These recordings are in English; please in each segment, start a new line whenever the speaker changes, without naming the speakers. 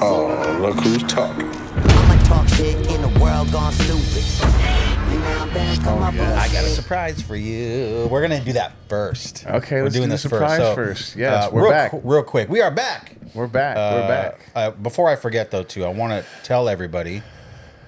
Oh, look who's talking.
I'ma talk shit in the world gone stupid.
I got a surprise for you. We're gonna do that first.
Okay,
we're
let's
doing
do the
this
surprise first. Yes, we're back.
Real quick, we are back.
We're back. We're back.
Before I forget, though, too, I want to tell everybody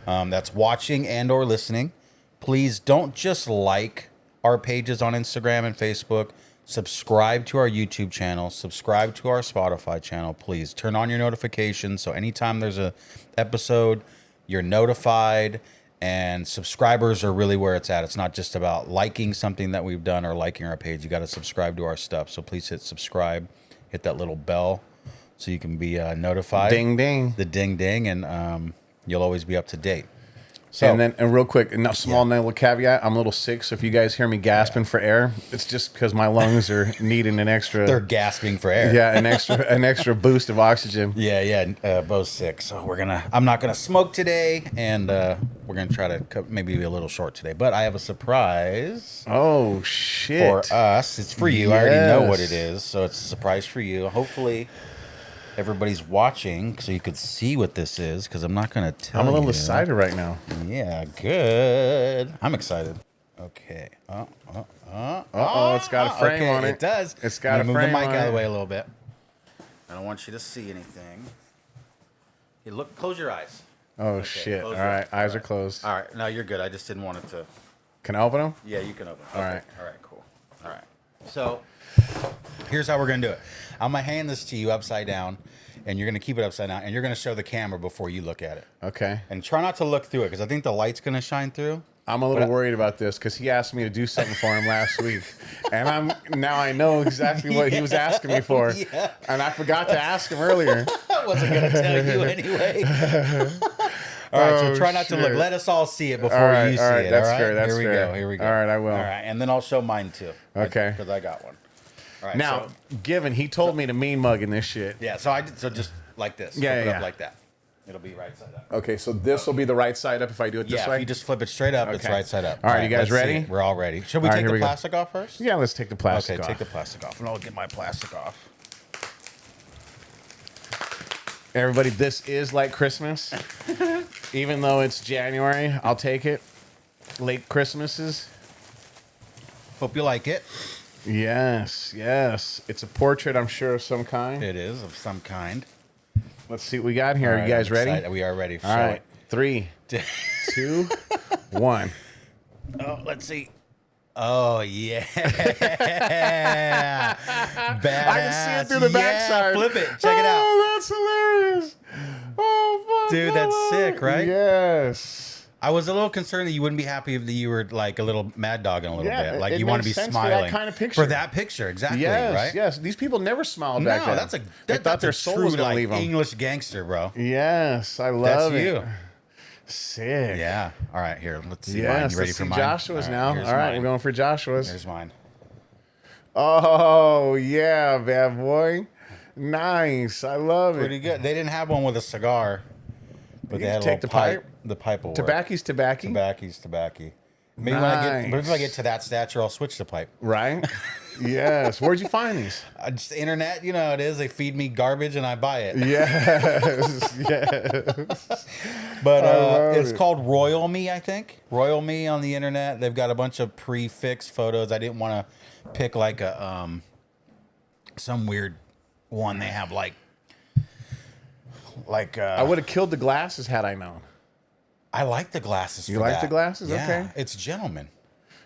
that's watching and or listening, please don't just like our pages on Instagram and Facebook. Subscribe to our YouTube channel. Subscribe to our Spotify channel. Please turn on your notifications so anytime there's a episode, you're notified. And subscribers are really where it's at. It's not just about liking something that we've done or liking our page. You got to subscribe to our stuff. So please hit subscribe. Hit that little bell so you can be notified.
Ding, ding.
The ding, ding. And you'll always be up to date. So,
and real quick, a small little caveat. I'm a little sick, so if you guys hear me gasping for air, it's just because my lungs are needing an extra.
They're gasping for air.
Yeah, an extra boost of oxygen.
Yeah. Bo's sick, so I'm not gonna smoke today, and we're gonna try to maybe be a little short today. But I have a surprise.
Oh shit!
For us, it's for you. Yes. I already know what it is, so it's a surprise for you. Hopefully everybody's watching so you could see what this is, because I'm not going to tell you.
I'm a little excited right now.
Yeah, good. I'm excited. Okay.
It's got a frame on it.
It does.
It's got a frame on it.
Move the mic out of the way a little bit. I don't want you to see anything. Hey, look, close your eyes.
Oh, okay, shit. All right, eyes are closed.
All right, no, you're good. I just didn't want it to.
Can I open them?
Yeah, you can open them.
All right.
All right, cool. All right. So here's how we're going to do it. I'm going to hand this to you upside down, and you're going to keep it upside down, and you're going to show the camera before you look at it.
Okay.
And try not to look through it, because I think the light's going to shine through.
I'm a little worried about this, because he asked me to do something for him last week, and now I know exactly what he was asking me for, and I forgot to ask him earlier.
I wasn't going to tell you anyway. All right, so try not to look. Let us all see it before you see it.
That's
all right?
fair. That's
Here we
fair.
go. Here we go.
All right, I will.
All right, and then I'll show mine too.
Okay.
Because I got one. All right.
Now, given he told me to mean mug in this shit.
Yeah. So I did. So just like this.
Yeah.
Flip it up like that. It'll be right side up.
Okay. So this will be the right side up if I do it this way.
Yeah. If you just flip it straight up, it's right side up.
All right. You guys ready?
We're all ready. Should we take the plastic off first?
Yeah. Let's take the plastic off.
Okay. Take the plastic off, and I'll get my plastic off.
Everybody, this is like Christmas. Even though it's January, I'll take it. Late Christmases.
Hope you like it.
Yes. It's a portrait, I'm sure, of some kind.
It is, of some kind.
Let's see what we got here. Are you guys ready?
We are ready.
All right. 3, 2, 1.
Oh, let's see. Oh, yeah. Badass.
I can see it through the backside.
Flip it. Check it out.
Oh, that's hilarious. Oh, fuck.
Dude, that's sick, right?
Yes.
I was a little concerned that you wouldn't be happy if you were like a little mad dogging a little bit. Like
it
you want to be
makes sense
smiling.
for that kind of picture.
For that picture, exactly,
yes,
right?
Yes, these people never smiled back then.
That's
they thought their soul was going to leave them.
English gangster, bro.
Yes, I love it.
That's you.
Sick.
Yeah. All right, here. Let's see
yes,
mine. You ready for mine?
Joshua's now. All right, we're going for Joshua's.
Here's mine.
Oh, yeah, bad boy. Nice. I love it.
Pretty good. They didn't have one with a cigar, but they had a
take
little
the pipe.
The pipe will work.
Tobacco's tobacco.
Maybe
Nice.
if I get to that stature, I'll switch to pipe.
Right? Yes. Where'd you find these?
Just the internet, you know how it is. They feed me garbage and I buy it.
Yes. Yes.
But it's called Royal Me, I think. Royal Me on the internet. They've got a bunch of prefixed photos. I didn't want to pick like a some weird one. They have like
I would have killed the glasses had I known.
I like the glasses.
You like the glasses?
Yeah,
okay.
It's gentleman.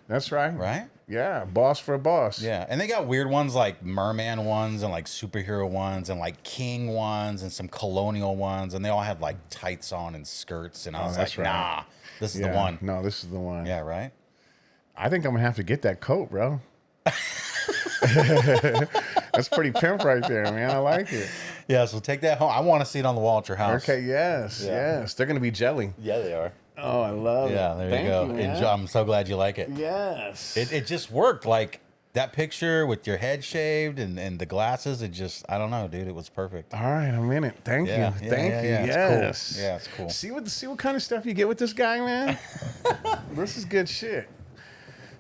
That's right.
Right?
Yeah. Boss for a boss.
Yeah. And they got weird ones like merman ones and like superhero ones and like king ones and some colonial ones. And they all have like tights on and skirts. And I was like, nah, this is the one.
No, this is the one.
Yeah, right?
I think I'm going to have to get that coat, bro. That's pretty pimp right there, man. I like it.
Yeah, so take that home. I want to see it on the wall at your house.
Okay, yes. They're going to be jelly.
Yeah, they are.
Oh, I love it.
Yeah, there you go. I'm so glad you like it.
Yes.
It just worked. Like that picture with your head shaved and the glasses, it just, I don't know, dude. It was perfect.
All right, I'm in it. Thank you. Thank you.
Yes.
It's
cool. Yeah, it's cool.
See what kind of stuff you get with this guy, man? This is good shit.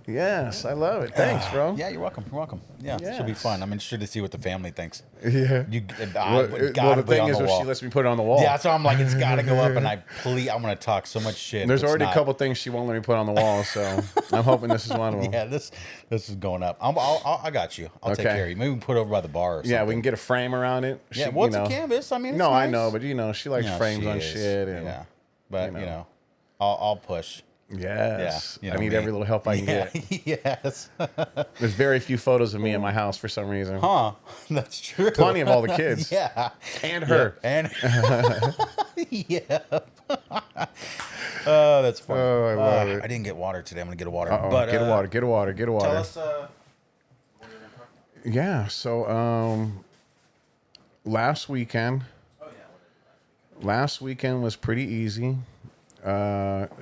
Yes, I love it. Thanks, bro.
Yeah, you're welcome. You're welcome. Yeah, this will be
Yes.
fun. I'm interested to see what the family thinks.
Yeah.
You,
Well, the thing is, if she lets me put it on the wall.
Yeah, so I'm like, it's got to go up, and I'm going to talk so much shit.
There's already a couple things she won't let me put on the wall, so I'm hoping this is one of them.
Yeah, this is going up. I got you. I'll take
Okay.
care of you. Maybe we can put it over by the bar or something.
Yeah, we can get a frame around it.
Yeah,
She,
well, it's
you know.
a canvas. I mean, it's
No, I
nice.
know, but she likes frames
she
on
is.
shit. And,
Yeah, but I'll push.
Yes.
Yeah, you know
I need
me.
every little help I can get.
Yes.
There's very few photos of me in my house for some reason.
Huh? That's true.
Plenty of all the kids.
Yeah.
And her.
Yeah. And yeah. Oh, that's funny.
Oh, I love it.
I didn't get water today. I'm gonna get a water.
Uh-oh.
But
Get a water. Get a water. Get a water.
Tell us.
Yeah. So last weekend. Last weekend was pretty easy.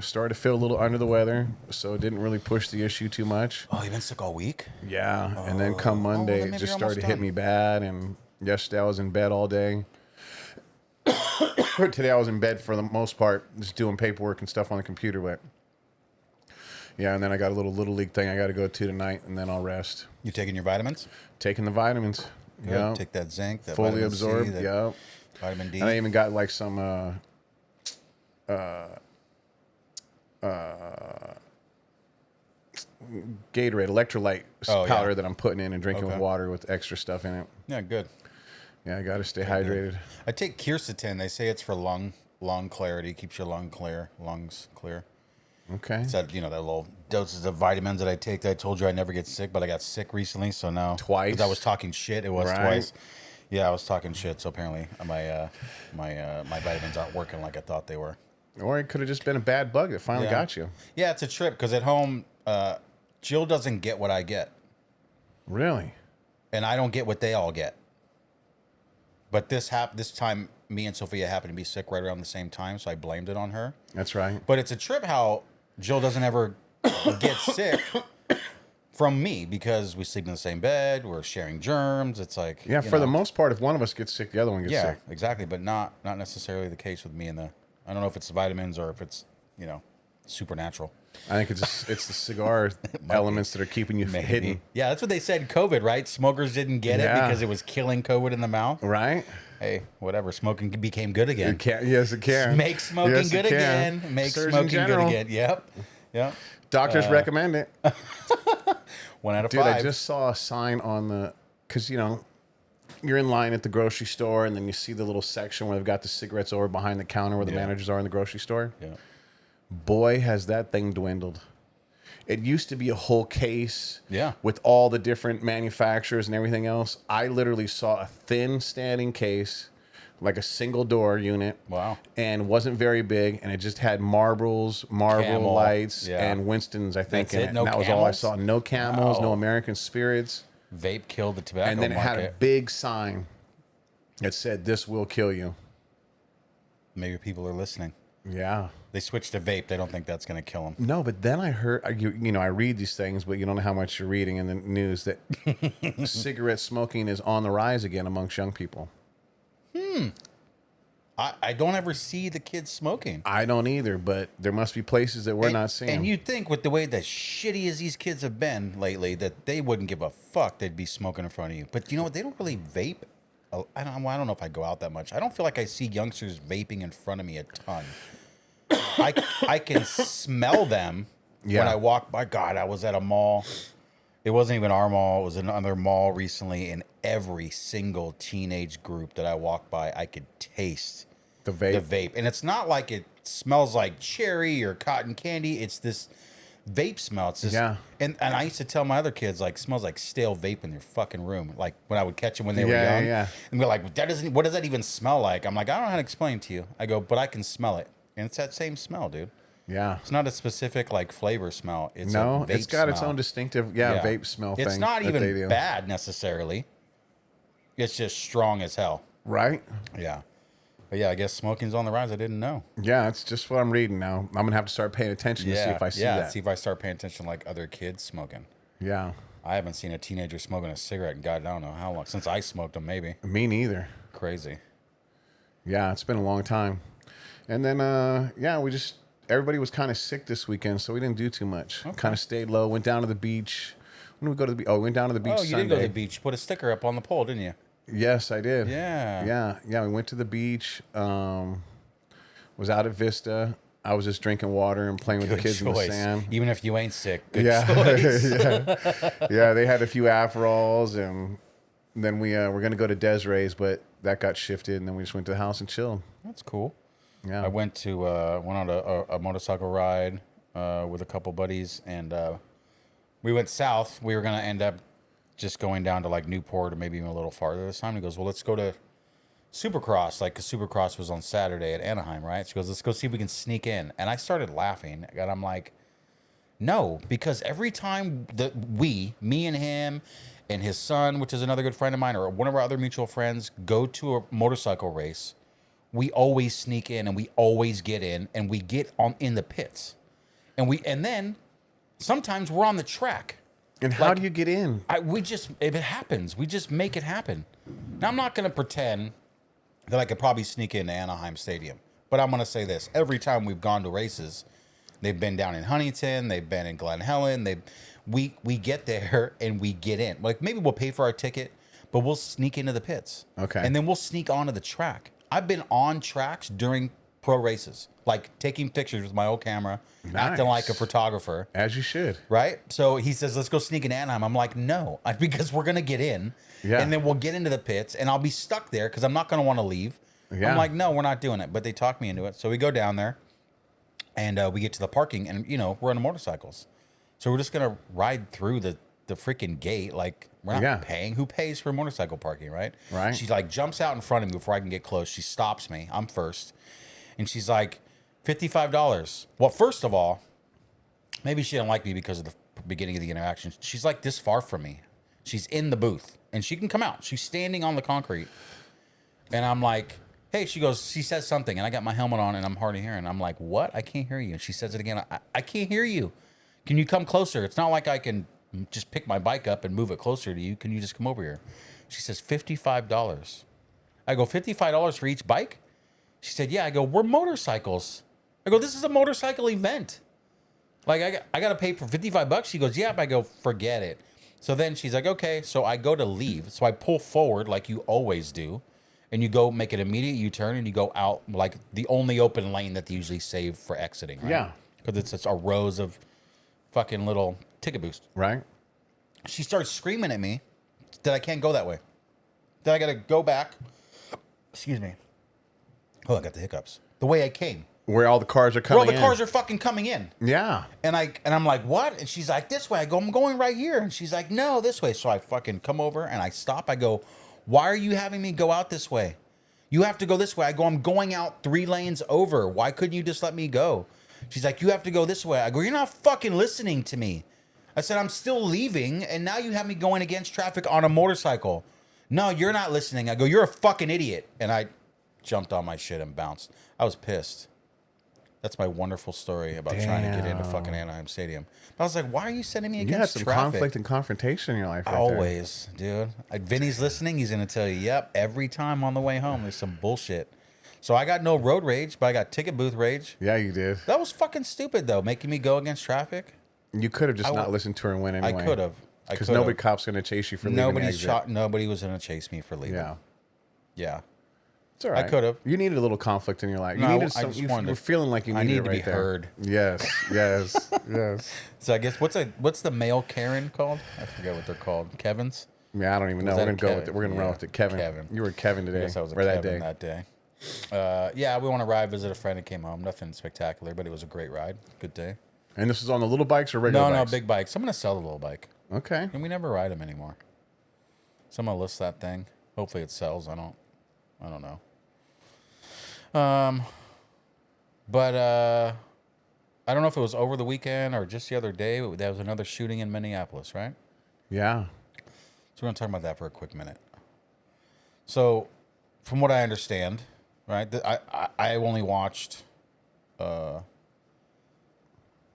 Started to feel a little under the weather, so it didn't really push the issue too much.
Oh, you've been sick all week?
Yeah, and then come Monday,
then
it
maybe
just
you're
started to
almost
hit me bad. And yesterday I was in bed all day. Today I was in bed for the most part, just doing paperwork and stuff on the computer. But yeah, and then I got a little league thing I got to go to tonight, and then I'll rest.
You taking your vitamins?
Taking the vitamins.
Good.
Yeah,
Take that zinc, that
fully
vitamin C,
absorbed.
that
Yeah,
vitamin D.
and I even got like some Gatorade electrolyte powder that I'm putting in and drinking with water with extra stuff in it.
Yeah, good.
Yeah, I got to stay hydrated.
I take quercetin. They say it's for lung clarity, keeps your lungs clear.
Okay.
It's that, that little doses of vitamins that I take that I told you I never get sick, but I got sick recently, so now.
Twice?
'Cause I was talking shit. It was
Right.
twice. Yeah, I was talking shit, so apparently my vitamins aren't working like I thought they were.
Or it could have just been a bad bug that finally got you.
Yeah, it's a trip, because at home, Jill doesn't get what I get,
Really?
and I don't get what they all get. But this time, me and Sophia happened to be sick right around the same time, so I blamed it on her.
That's right.
But it's a trip how Jill doesn't ever get sick from me, because we sleep in the same bed, we're sharing germs. It's like,
Yeah, for the most part, if one of us gets sick, the other one gets
yeah,
sick.
exactly. But not necessarily the case with me and I don't know if it's the vitamins or if it's supernatural.
I think it's the cigar elements that are keeping you hidden.
Yeah, that's what they said. COVID, right? Smokers didn't get it
Yeah.
because it was killing COVID in the mouth.
Right?
Hey, whatever. Smoking became good again.
It can. Yes, it can.
Make smoking
Yes, it
good
can.
again. Make
Surgeon
smoking
General.
good again. Yep.
Doctors recommend it.
1 out of
Dude,
5.
I just saw a sign on the, because you're in line at the grocery store, and then you see the little section where they've got the cigarettes over behind the counter where the managers are in the grocery store.
Yeah.
Boy, has that thing dwindled. It used to be a whole case with all the different manufacturers and everything else. I literally saw a thin standing case, like a single door unit.
Wow.
And wasn't very big, and it just had Marble
Camel.
Lights,
Yeah.
and Winston's, I think,
That's
in
it?
it.
No
And that was all I
Camels?
saw. No Camels, no
Wow.
American Spirits.
Vape killed the tobacco
And then it had a
market.
big sign that said, "This will kill you."
Maybe people are listening.
Yeah.
They switched to vape. They don't think that's going to kill them.
No, but then I heard, I read these things, but you don't know how much you're reading in the news, that cigarette smoking is on the rise again amongst young people.
I don't ever see the kids smoking.
I don't either, but there must be places that we're not seeing.
And you'd think with the way that shitty as these kids have been lately that they wouldn't give a fuck. They'd be smoking in front of you. But you know what? They don't really vape. I don't know if I go out that much. I don't feel like I see youngsters vaping in front of me a ton. I can smell them when I walk by. God, I was at a mall. It wasn't even our mall. It was another mall recently, and every single teenage group that I walked by, I could taste
the vape.
And it's not like it smells like cherry or cotton candy. It's this vape smell. It's this, and I used to tell my other kids, like, smells like stale vape in their fucking room. Like when I would catch them when they were young.
Yeah.
And they're like, what does that even smell like? I'm like, I don't know how to explain to you. I go, but I can smell it. And it's that same smell, dude.
Yeah.
It's not a specific like flavor smell. It's
no,
a vape
it's got its
smell.
own distinctive vape smell thing.
It's not
that they
even
do.
bad necessarily. It's just strong as hell.
Right?
Yeah. But yeah, I guess smoking's on the rise. I didn't know.
Yeah, it's just what I'm reading now. I'm gonna have to start paying attention to see if I see that.
See if I start paying attention like other kids smoking.
Yeah.
I haven't seen a teenager smoking a cigarette in God, I don't know how long. Since I smoked them, maybe.
Me neither.
Crazy.
Yeah, it's been a long time. And then, we just everybody was kind of sick this weekend, so we didn't do too much. Okay. Kind of stayed low. Went down to the beach. When did we go to the beach? Oh, we went down to the beach.
Oh, you
Sunday.
did go to the beach. Put a sticker up on the pole, didn't you?
Yes, I did.
Yeah.
We went to the beach. Was out at Vista. I was just drinking water and playing with the kids in the sand.
Even if you ain't sick, good choice.
Yeah, they had a few Aperols, and then we were going to go to Desiree's, but that got shifted, and then we just went to the house and chilled.
That's cool.
Yeah.
I went on a motorcycle ride with a couple buddies, and we went south. We were going to end up just going down to like Newport or maybe even a little farther this time. He goes, well, let's go to Supercross, like, because Supercross was on Saturday at Anaheim, right? So he goes, let's go see if we can sneak in. And I started laughing, and I'm like, no, because every time me and him and his son, which is another good friend of mine, or one of our other mutual friends, go to a motorcycle race, we always sneak in and we always get in and we get on in the pits. And then sometimes we're on the track.
And how do you get in?
If it happens, we just make it happen. Now, I'm not going to pretend that I could probably sneak into Anaheim Stadium. But I'm going to say this. Every time we've gone to races, they've been down in Huntington, they've been in Glen Helen, we get there and we get in. Like, maybe we'll pay for our ticket, but we'll sneak into the pits.
Okay.
And then we'll sneak onto the track. I've been on tracks during pro races, like taking pictures with my old camera, acting like a photographer.
As you should.
Right? So he says, let's go sneak in Anaheim. I'm like, no, because we're going to get in. Yeah. And then we'll get into the pits, and I'll be stuck there because I'm not going to want to leave. Yeah. I'm like, no, we're not doing it. But they talked me into it. So we go down there, and we get to the parking, and, we're on motorcycles. So we're just going to ride through the freaking gate. Like, we're not paying. Who pays for motorcycle parking, right?
Right.
She, like, jumps out in front of me before I can get close. She stops me. I'm first. And she's like, $55. Well, first of all, maybe she didn't like me because of the beginning of the interaction. She's like this far from me. She's in the booth, and she can come out. She's standing on the concrete. And I'm like, hey, she says something, and I got my helmet on, and I'm hard of hearing. I'm like, what? I can't hear you. And she says it again. I can't hear you. Can you come closer? It's not like I can just pick my bike up and move it closer to you. Can you just come over here? She says, $55. I go, $55 for each bike? She said, yeah. I go, we're motorcycles. I go, this is a motorcycle event. Like, I got to pay for $55. She goes, yeah. I go, forget it. So then she's like, okay. So I go to leave. So I pull forward like you always do. And you go make an immediate U-turn and you go out like the only open lane that they usually save for exiting, right? Yeah. Because it's just a rows of fucking little ticket boost.
Right.
She starts screaming at me that I can't go that way. That I got to go back. Excuse me. Oh, I got the hiccups. The way I came.
Where all the cars are coming in.
Where all the cars are fucking coming in.
Yeah.
And I'm like, what? And she's like, this way. I go, I'm going right here. And she's like, no, this way. So I fucking come over and I stop. I go, why are you having me go out this way? You have to go this way. I go, I'm going out 3 lanes over. Why couldn't you just let me go? She's like, you have to go this way. I go, you're not fucking listening to me. I said, I'm still leaving, and now you have me going against traffic on a motorcycle. No, you're not listening. I go, you're a fucking idiot. And I jumped on my shit and bounced. I was pissed. That's my wonderful story about trying to get into fucking Anaheim Stadium. But I was like, why are you sending me against traffic?
You had some conflict and confrontation in your life right
Always, dude. Vinny's listening. He's going to tell you, yep, every time on the way home, there's some bullshit. So I got no road rage, but I got ticket booth rage.
Yeah, you did.
That was fucking stupid, though, making me go against traffic.
You could have just not listened to her and went anyway.
I could have.
Because nobody cop's going to chase you for leaving the exit.
Nobody was going to chase me for leaving.
Yeah.
Yeah.
It's all right.
I could have.
You needed a little conflict in your life. You needed some, you were feeling like you needed it right there.
heard.
Yes, yes, yes.
So I guess what's the male Karen called? I forget what they're called. Kevin's?
Yeah, I don't even know. We're gonna go with it. We're gonna run with it. Kevin. You were Kevin today.
I guess I was a Kevin that day. Yeah, we went to ride, visit a friend, and came home. Nothing spectacular, but it was a great ride. Good day.
And this is on the little bikes or regular bikes?
No, big bikes. I'm gonna sell the little bike.
Okay.
And we never ride them anymore. So I'm gonna list that thing. Hopefully it sells. I don't know. But I don't know if it was over the weekend or just the other day. But there was another shooting in Minneapolis, right?
Yeah.
So we're gonna talk about that for a quick minute. So, from what I understand, right, I only watched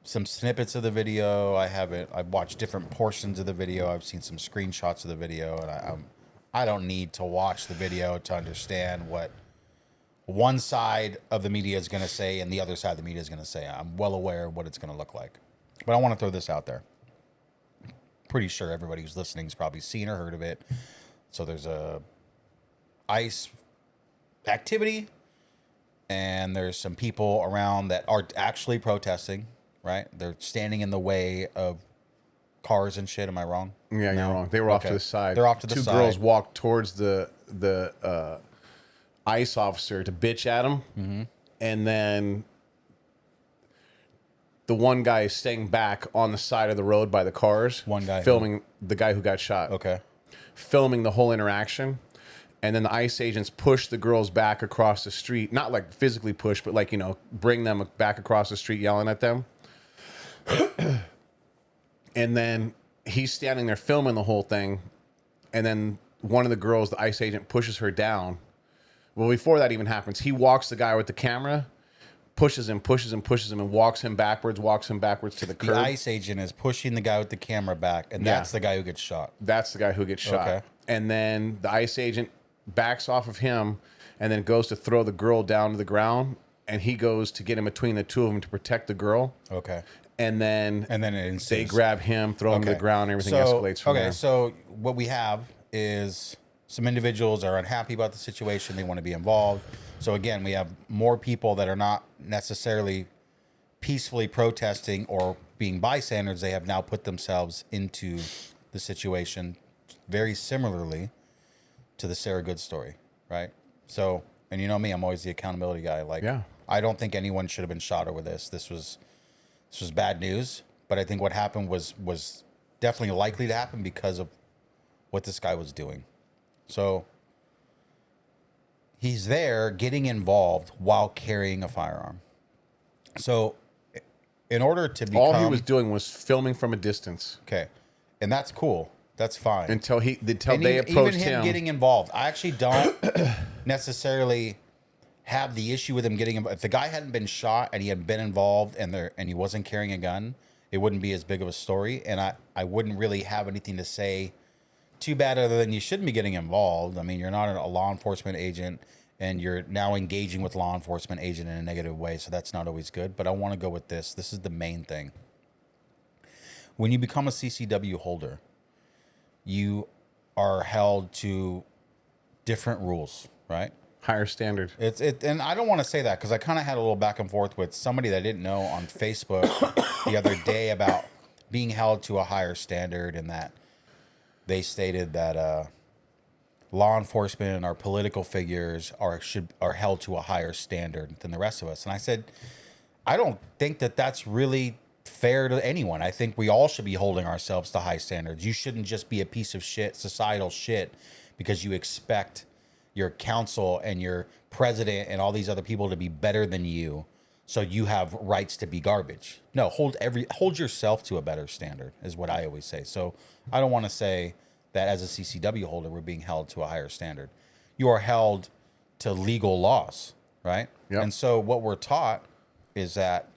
some snippets of the video. I've watched different portions of the video. I've seen some screenshots of the video, and I don't need to watch the video to understand one side of the media is going to say and the other side of the media is going to say. I'm well aware of what it's going to look like. But I want to throw this out there. Pretty sure everybody who's listening has probably seen or heard of it. So there's a ICE activity, and there's some people around that are actually protesting, right? They're standing in the way of cars and shit. Am I wrong?
Yeah, you're wrong. They were off to the side.
They're off to the side.
Two girls walked towards the ICE officer to bitch at him, and then the one guy is staying back on the side of the road by the cars.
One guy
filming the guy who got shot.
Okay.
Filming the whole interaction. And then the ICE agents push the girls back across the street. Not like physically push, but like, bring them back across the street yelling at them. And then he's standing there filming the whole thing. And then one of the girls, the ICE agent, pushes her down. Well, before that even happens, he walks the guy with the camera, pushes him, and walks him backwards to the curb.
The ICE agent is pushing the guy with the camera back, and that's the guy who gets shot.
That's the guy who gets shot. Okay. And then the ICE agent backs off of him and then goes to throw the girl down to the ground, and he goes to get in between the two of them to protect the girl.
Okay.
And then they grab him, throw him to the ground, and everything escalates from there.
Okay, so what we have is some individuals are unhappy about the situation. They want to be involved. So again, we have more people that are not necessarily peacefully protesting or being bystanders. They have now put themselves into the situation very similarly to the Sarah Good story, right? So, and you know me, I'm always the accountability guy. Like, I don't think anyone should have been shot over this. This was bad news, but I think what happened was definitely likely to happen because of what this guy was doing. So he's there getting involved while carrying a firearm. So in order to become...
All he was doing was filming from a distance.
Okay. And that's cool. That's fine.
Until they approached him.
Even him getting involved. I actually don't necessarily have the issue with him getting involved. If the guy hadn't been shot and he had been involved and he wasn't carrying a gun, it wouldn't be as big of a story. And I wouldn't really have anything to say too bad other than you shouldn't be getting involved. I mean, you're not a law enforcement agent and you're now engaging with law enforcement agent in a negative way. So that's not always good. But I want to go with this. This is the main thing. When you become a CCW holder, you are held to different rules, right?
Higher standard.
And I don't want to say that because I kind of had a little back and forth with somebody that I didn't know on Facebook the other day about being held to a higher standard, and that they stated that law enforcement and our political figures are held to a higher standard than the rest of us. And I said, I don't think that that's really fair to anyone. I think we all should be holding ourselves to high standards. You shouldn't just be a piece of shit, societal shit, because you expect your council and your president and all these other people to be better than you, so you have rights to be garbage. No, hold yourself to a better standard is what I always say. So I don't want to say that as a CCW holder we're being held to a higher standard. You are held to legal laws, right? Yep. And so what we're taught is that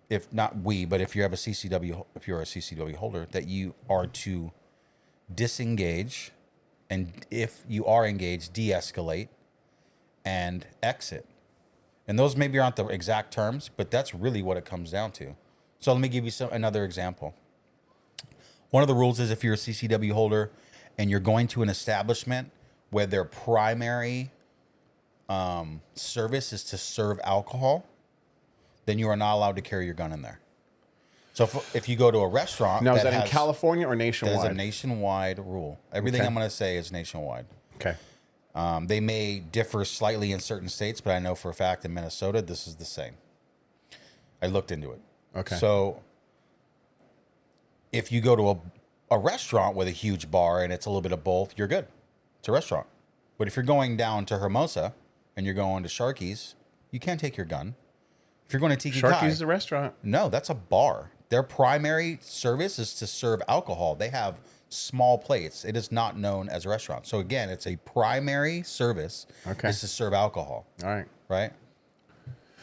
if not we, but if you're a CCW holder, that you are to disengage, and if you are engaged, de-escalate and exit. And those maybe aren't the exact terms, but that's really what it comes down to. So let me give you another example. One of the rules is if you're a CCW holder and you're going to an establishment where their primary service is to serve alcohol, then you are not allowed to carry your gun in there. So if you go to a restaurant...
Now, is that in California or nationwide?
That is a nationwide rule. Everything I'm going to say is nationwide.
Okay.
They may differ slightly in certain states, but I know for a fact in Minnesota, this is the same. I looked into it.
Okay.
So if you go to a restaurant with a huge bar and it's a little bit of both, you're good. It's a restaurant. But if you're going down to Hermosa and you're going to Sharky's, you can't take your gun. If you're going to Tiki Kai...
Sharky's is a restaurant.
No, that's a bar. Their primary service is to serve alcohol. They have small plates. It is not known as a restaurant. So again, it's a primary service is to serve alcohol.
All right.
Right?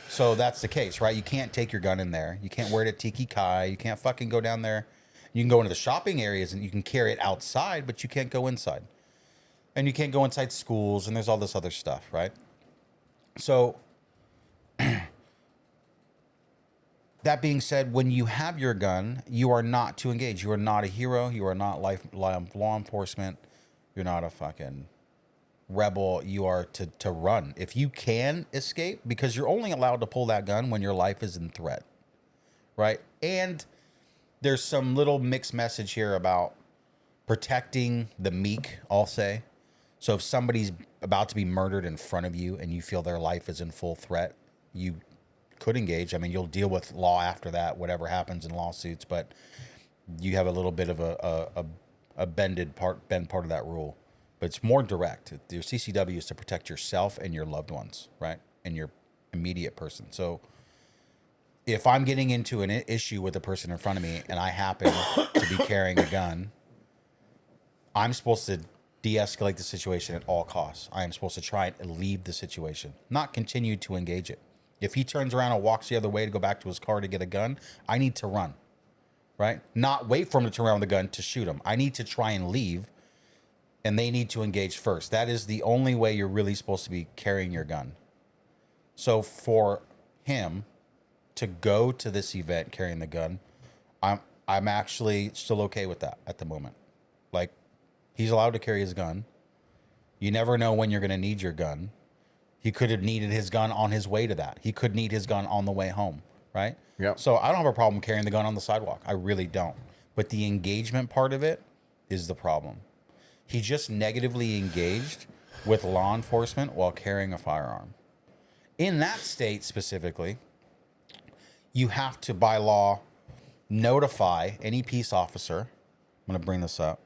So that's the case, right? You can't take your gun in there. You can't wear it at Tiki Kai. You can't fucking go down there. You can go into the shopping areas and you can carry it outside, but you can't go inside. And you can't go inside schools, and there's all this other stuff, right? So that being said, when you have your gun, you are not to engage. You are not a hero. You are not law enforcement. You're not a fucking rebel. You are to run. If you can escape, because you're only allowed to pull that gun when your life is in threat, right? And there's some little mixed message here about protecting the meek, I'll say. So if somebody's about to be murdered in front of you and you feel their life is in full threat, you could engage. I mean, you'll deal with law after that, whatever happens in lawsuits, but you have a little bit of a bend part of that rule. But it's more direct. Your CCW is to protect yourself and your loved ones, right? And your immediate person. So if I'm getting into an issue with the person in front of me and I happen to be carrying a gun, I'm supposed to de-escalate the situation at all costs. I am supposed to try and leave the situation, not continue to engage it. If he turns around and walks the other way to go back to his car to get a gun, I need to run, right? Not wait for him to turn around with the gun to shoot him. I need to try and leave, and they need to engage first. That is the only way you're really supposed to be carrying your gun. So for him to go to this event carrying the gun, I'm actually still okay with that at the moment. Like, he's allowed to carry his gun. You never know when you're going to need your gun. He could have needed his gun on his way to that. He could need his gun on the way home, right?
Yep.
So I don't have a problem carrying the gun on the sidewalk. I really don't. But the engagement part of it is the problem. He just negatively engaged with law enforcement while carrying a firearm. In that state specifically, you have to, by law, notify any peace officer. I'm going to bring this up.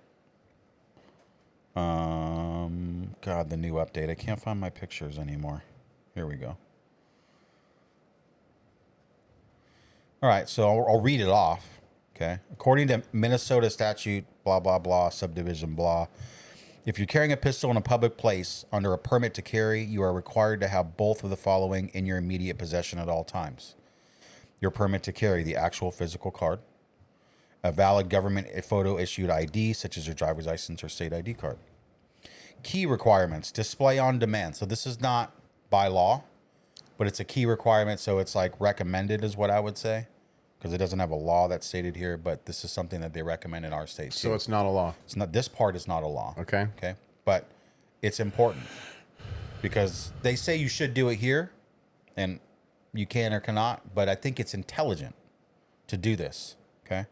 God, the new update. I can't find my pictures anymore. Here we go. All right, so I'll read it off. Okay. According to Minnesota statute, blah, blah, blah, subdivision, blah. If you're carrying a pistol in a public place under a permit to carry, you are required to have both of the following in your immediate possession at all times. Your permit to carry, the actual physical card, a valid government photo issued ID, such as your driver's license or state ID card. Key requirements, display on demand. So this is not by law, but it's a key requirement. So it's like recommended is what I would say, because it doesn't have a law that's stated here, but this is something that they recommend in our state too.
So it's not a law.
It's not, this part is not a law.
Okay.
Okay. But it's important because they say you should do it here and you can or cannot, but I think it's intelligent to do this. Okay.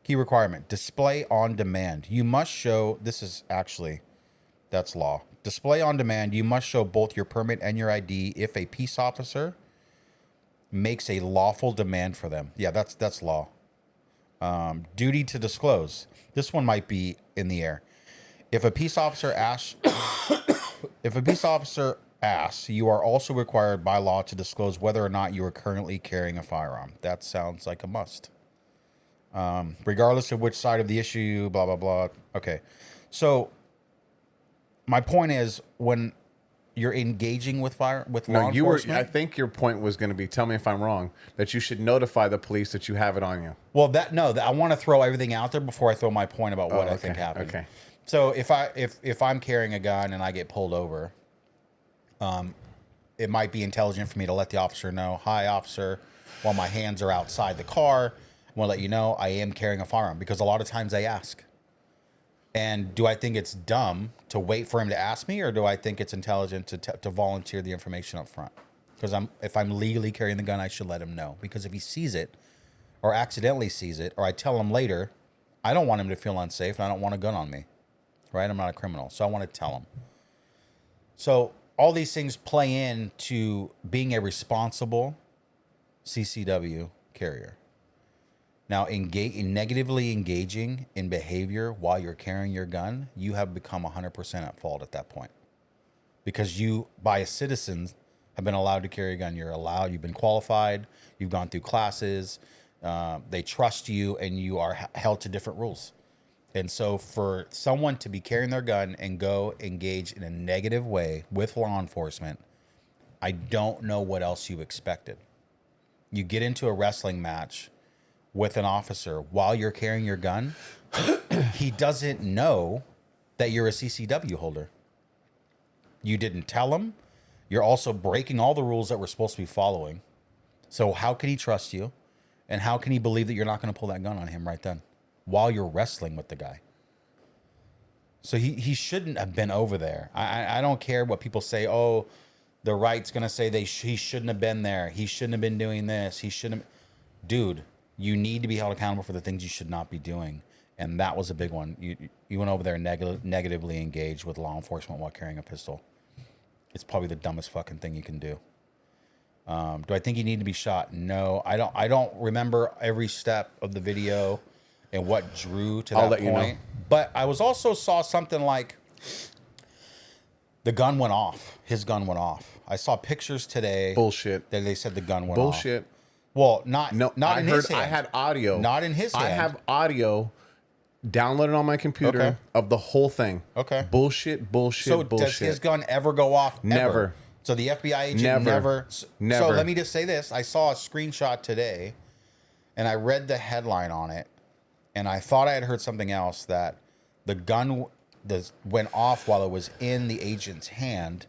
Key requirement, display on demand. You must show, this is actually, that's law. Display on demand. You must show both your permit and your ID if a peace officer makes a lawful demand for them. Yeah, that's law. Duty to disclose. This one might be in the air. If a peace officer asks, you are also required by law to disclose whether or not you are currently carrying a firearm. That sounds like a must. Regardless of which side of the issue, blah, blah, blah. Okay. So my point is, when you're engaging with law enforcement.
I think your point was going to be, tell me if I'm wrong, that you should notify the police that you have it on you.
Well, I want to throw everything out there before I throw my point about what I think happened.
Okay.
So if I'm carrying a gun and I get pulled over, it might be intelligent for me to let the officer know, hi, officer, while my hands are outside the car, I want to let you know I am carrying a firearm, because a lot of times they ask. And do I think it's dumb to wait for him to ask me, or do I think it's intelligent to volunteer the information up front? Because if I'm legally carrying the gun, I should let him know. Because if he sees it or accidentally sees it, or I tell him later, I don't want him to feel unsafe and I don't want a gun on me, right? I'm not a criminal, so I want to tell him. So all these things play into being a responsible CCW carrier. Now, negatively engaging in behavior while you're carrying your gun, you have become 100% at fault at that point. Because you, by citizens, have been allowed to carry a gun. You've been qualified, you've gone through classes, they trust you, and you are held to different rules. And so for someone to be carrying their gun and go engage in a negative way with law enforcement, I don't know what else you expected. You get into a wrestling match with an officer while you're carrying your gun, he doesn't know that you're a CCW holder. You didn't tell him. You're also breaking all the rules that we're supposed to be following. So how can he trust you? And how can he believe that you're not going to pull that gun on him right then while you're wrestling with the guy? So he shouldn't have been over there. I don't care what people say. Oh, the right's going to say he shouldn't have been there. He shouldn't have been doing this. He shouldn't have. Dude, you need to be held accountable for the things you should not be doing. And that was a big one. You went over there and negatively engaged with law enforcement while carrying a pistol. It's probably the dumbest fucking thing you can do. Do I think you need to be shot? No, I don't. I don't remember every step of the video and what drew to that point. You know. But I also saw something like the gun went off. His gun went off. I saw pictures today.
Bullshit.
That they said the gun went off.
Bullshit.
Well, not in his hand.
I had audio.
Not in his hand.
I have audio downloaded on my computer of the whole thing.
Okay.
Bullshit.
So does his gun ever go off?
Never.
Ever? So the FBI agent never. So let me just say this. I saw a screenshot today, and I read the headline on it, and I thought I had heard something else, that the gun went off while it was in the agent's hand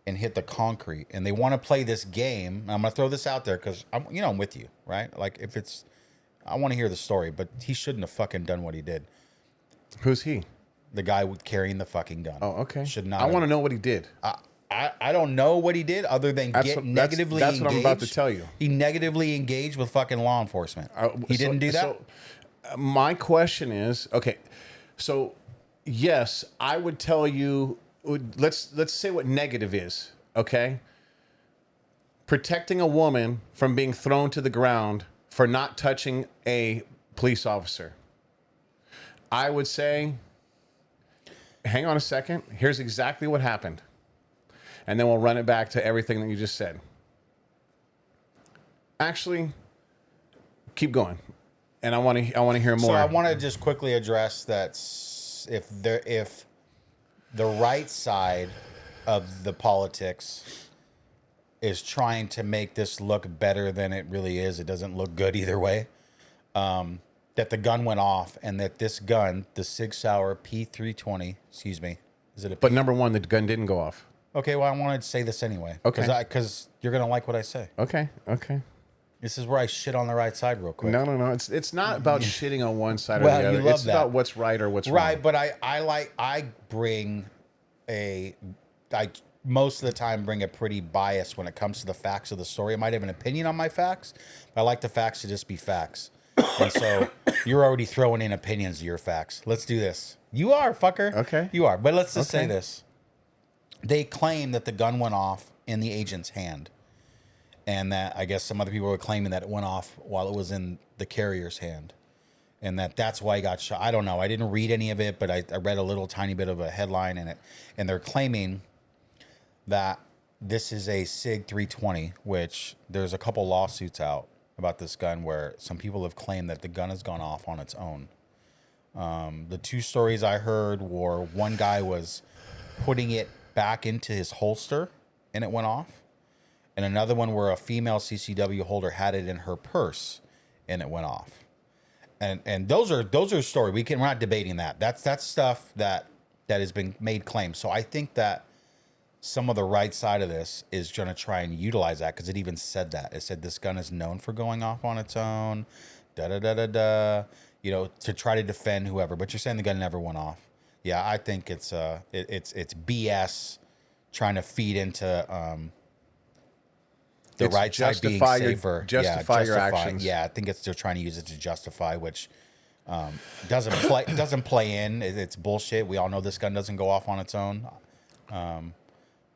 and hit the concrete. And they want to play this game. And I'm going to throw this out there because I'm with you, right? Like I want to hear the story, but he shouldn't have fucking done what he did.
Who's he?
The guy carrying the fucking gun.
Oh, okay.
Should not.
I want to know what he did.
I don't know what he did other than negatively engaged. That's what I'm about to tell you. He negatively engaged with fucking law enforcement. He didn't do that?
So, my question is, okay, so yes, I would tell you, let's say what negative is, okay? Protecting a woman from being thrown to the ground for not touching a police officer. I would say, hang on a second, here's exactly what happened. And then we'll run it back to everything that you just said. Actually, keep going, and I want to hear more.
So I want to just quickly address that if the right side of the politics is trying to make this look better than it really is, it doesn't look good either way. That the gun went off, and that this gun, the Sig Sauer P320, excuse me, is it a?
But number one, the gun didn't go off.
Okay, well, I wanted to say this anyway.
Okay.
Because you're going to like what I say.
Okay.
This is where I shit on the right side real quick.
No. It's not about shitting on one side or the other. It's about what's right or what's wrong.
Right, but I most of the time bring a pretty bias when it comes to the facts of the story. I might have an opinion on my facts, but I like the facts to just be facts. And so you're already throwing in opinions to your facts. Let's do this. You are, fucker.
Okay.
You are. But let's just say this. They claim that the gun went off in the agent's hand, and that I guess some other people were claiming that it went off while it was in the carrier's hand, and that's why he got shot. I don't know. I didn't read any of it, but I read a little tiny bit of a headline in it, and they're claiming that this is a Sig 320, which there's a couple lawsuits out about this gun where some people have claimed that the gun has gone off on its own. The two stories I heard were one guy was putting it back into his holster and it went off, and another one where a female CCW holder had it in her purse and it went off. And those are stories. We're not debating that. That's stuff that has been made claims. So I think that some of the right side of this is going to try and utilize that, because it even said that. It said this gun is known for going off on its own, to try to defend whoever. But you're saying the gun never went off. Yeah, I think it's BS trying to feed into the right side being safer.
Justify your actions.
Yeah, I think they're trying to use it to justify, which doesn't play in. It's bullshit. We all know this gun doesn't go off on its own.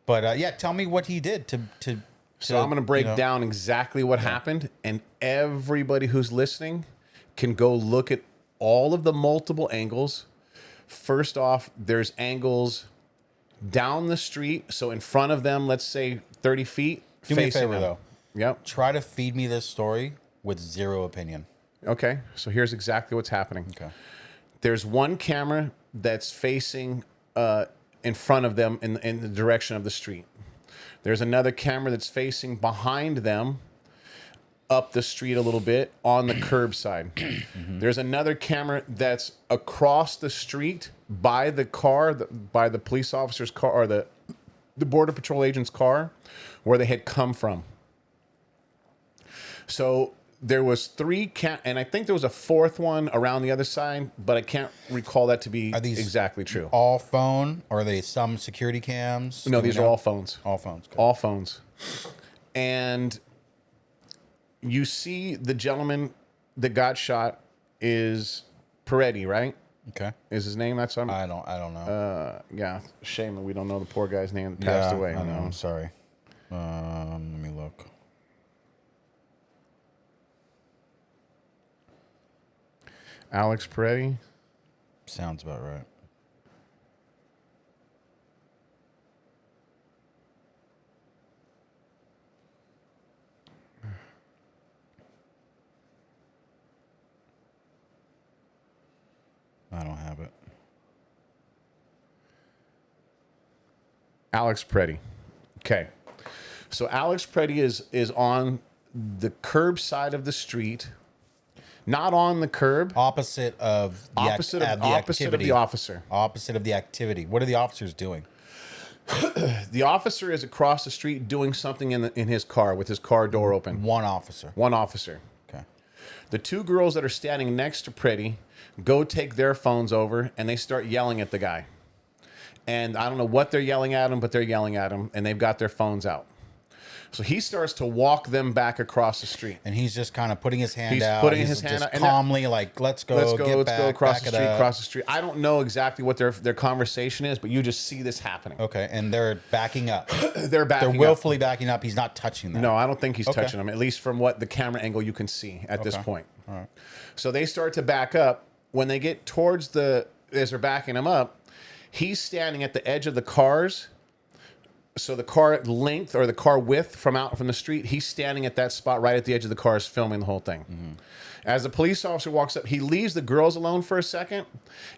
But tell me what he did to.
So I'm going to break down exactly what happened, and everybody who's listening can go look at all of the multiple angles. First off, there's angles down the street. So in front of them, let's say 30 feet.
Do me a favor, though.
Yep.
Try to feed me this story with zero opinion.
Okay. So here's exactly what's happening.
Okay.
There's one camera that's facing in front of them in the direction of the street. There's another camera that's facing behind them up the street a little bit on the curb side. Mm-hmm. There's another camera that's across the street by the car, by the police officer's car, or the Border Patrol agent's car where they had come from. So there was 3 and I think there was a 4th one around the other side, but I can't recall that to be exactly true.
All phone, or are they some security cams?
No, these are all phones.
All phones. Good.
All phones. And you see the gentleman that got shot is Peretti, right?
Okay.
Is his name? That's
I don't know.
Yeah. Shame that we don't know the poor guy's name that passed away.
I know. I'm sorry. Let me look.
Alex Peretti.
Sounds about right. I don't have it.
Alex Peretti. Okay. So Alex Peretti is on the curb side of the street, not on the curb.
Opposite of the
Opposite of the officer.
Opposite of the activity. What are the officers doing?
The officer is across the street doing something in his car with his car door open.
One officer.
One officer.
Okay.
The 2 girls that are standing next to Peretti go take their phones over, and they start yelling at the guy. And I don't know what they're yelling at him, but they're yelling at him, and they've got their phones out. So he starts to walk them back across the street.
And he's just kind of putting his hand out.
Putting his hand out.
Calmly, like, let's go
across the street. I don't know exactly what their conversation is, but you just see this happening.
Okay, and they're backing up.
They're
willfully backing up. He's not touching them.
No, I don't think he's touching them, at least from what the camera angle you can see at this point.
All right.
So they start to back up. When they get towards as they're backing him up, he's standing at the edge of the cars. So the car length or the car width from the street, he's standing at that spot right at the edge of the cars filming the whole thing. Mm-hmm. As the police officer walks up, he leaves the girls alone for a second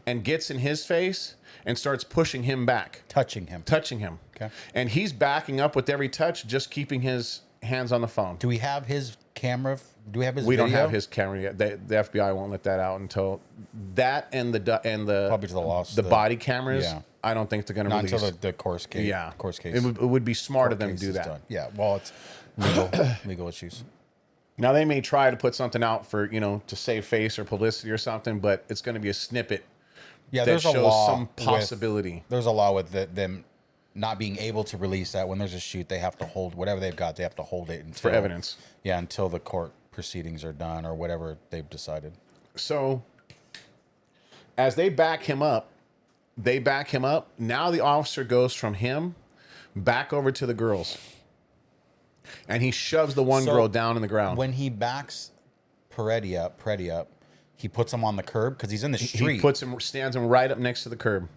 and gets in his face and starts pushing him back.
Touching him.
Okay. And he's backing up with every touch, just keeping his hands on the phone.
Do we have his camera? Do we have his
We
video?
don't have his camera yet. The FBI won't let that out until that and the
probably to the loss.
The body cameras.
Yeah.
I don't think they're going to release.
Not until the course case.
Yeah.
Course case.
It would be smart of them to do that.
Done. Yeah. Well, it's legal issues.
Now they may try to put something out for to save face or publicity or something, but it's going to be a snippet.
Yeah.
That
There's
shows
a law
some possibility.
There's a law with them not being able to release that. When there's a shoot, they have to hold whatever they've got. They have to hold it until,
for evidence.
Yeah, until the court proceedings are done or whatever they've decided.
So as they back him up, now the officer goes from him back over to the girls. And he shoves the one girl down in the ground.
When he backs Peretti up, he puts him on the curb because he's in the street.
He stands him right up next to the curb.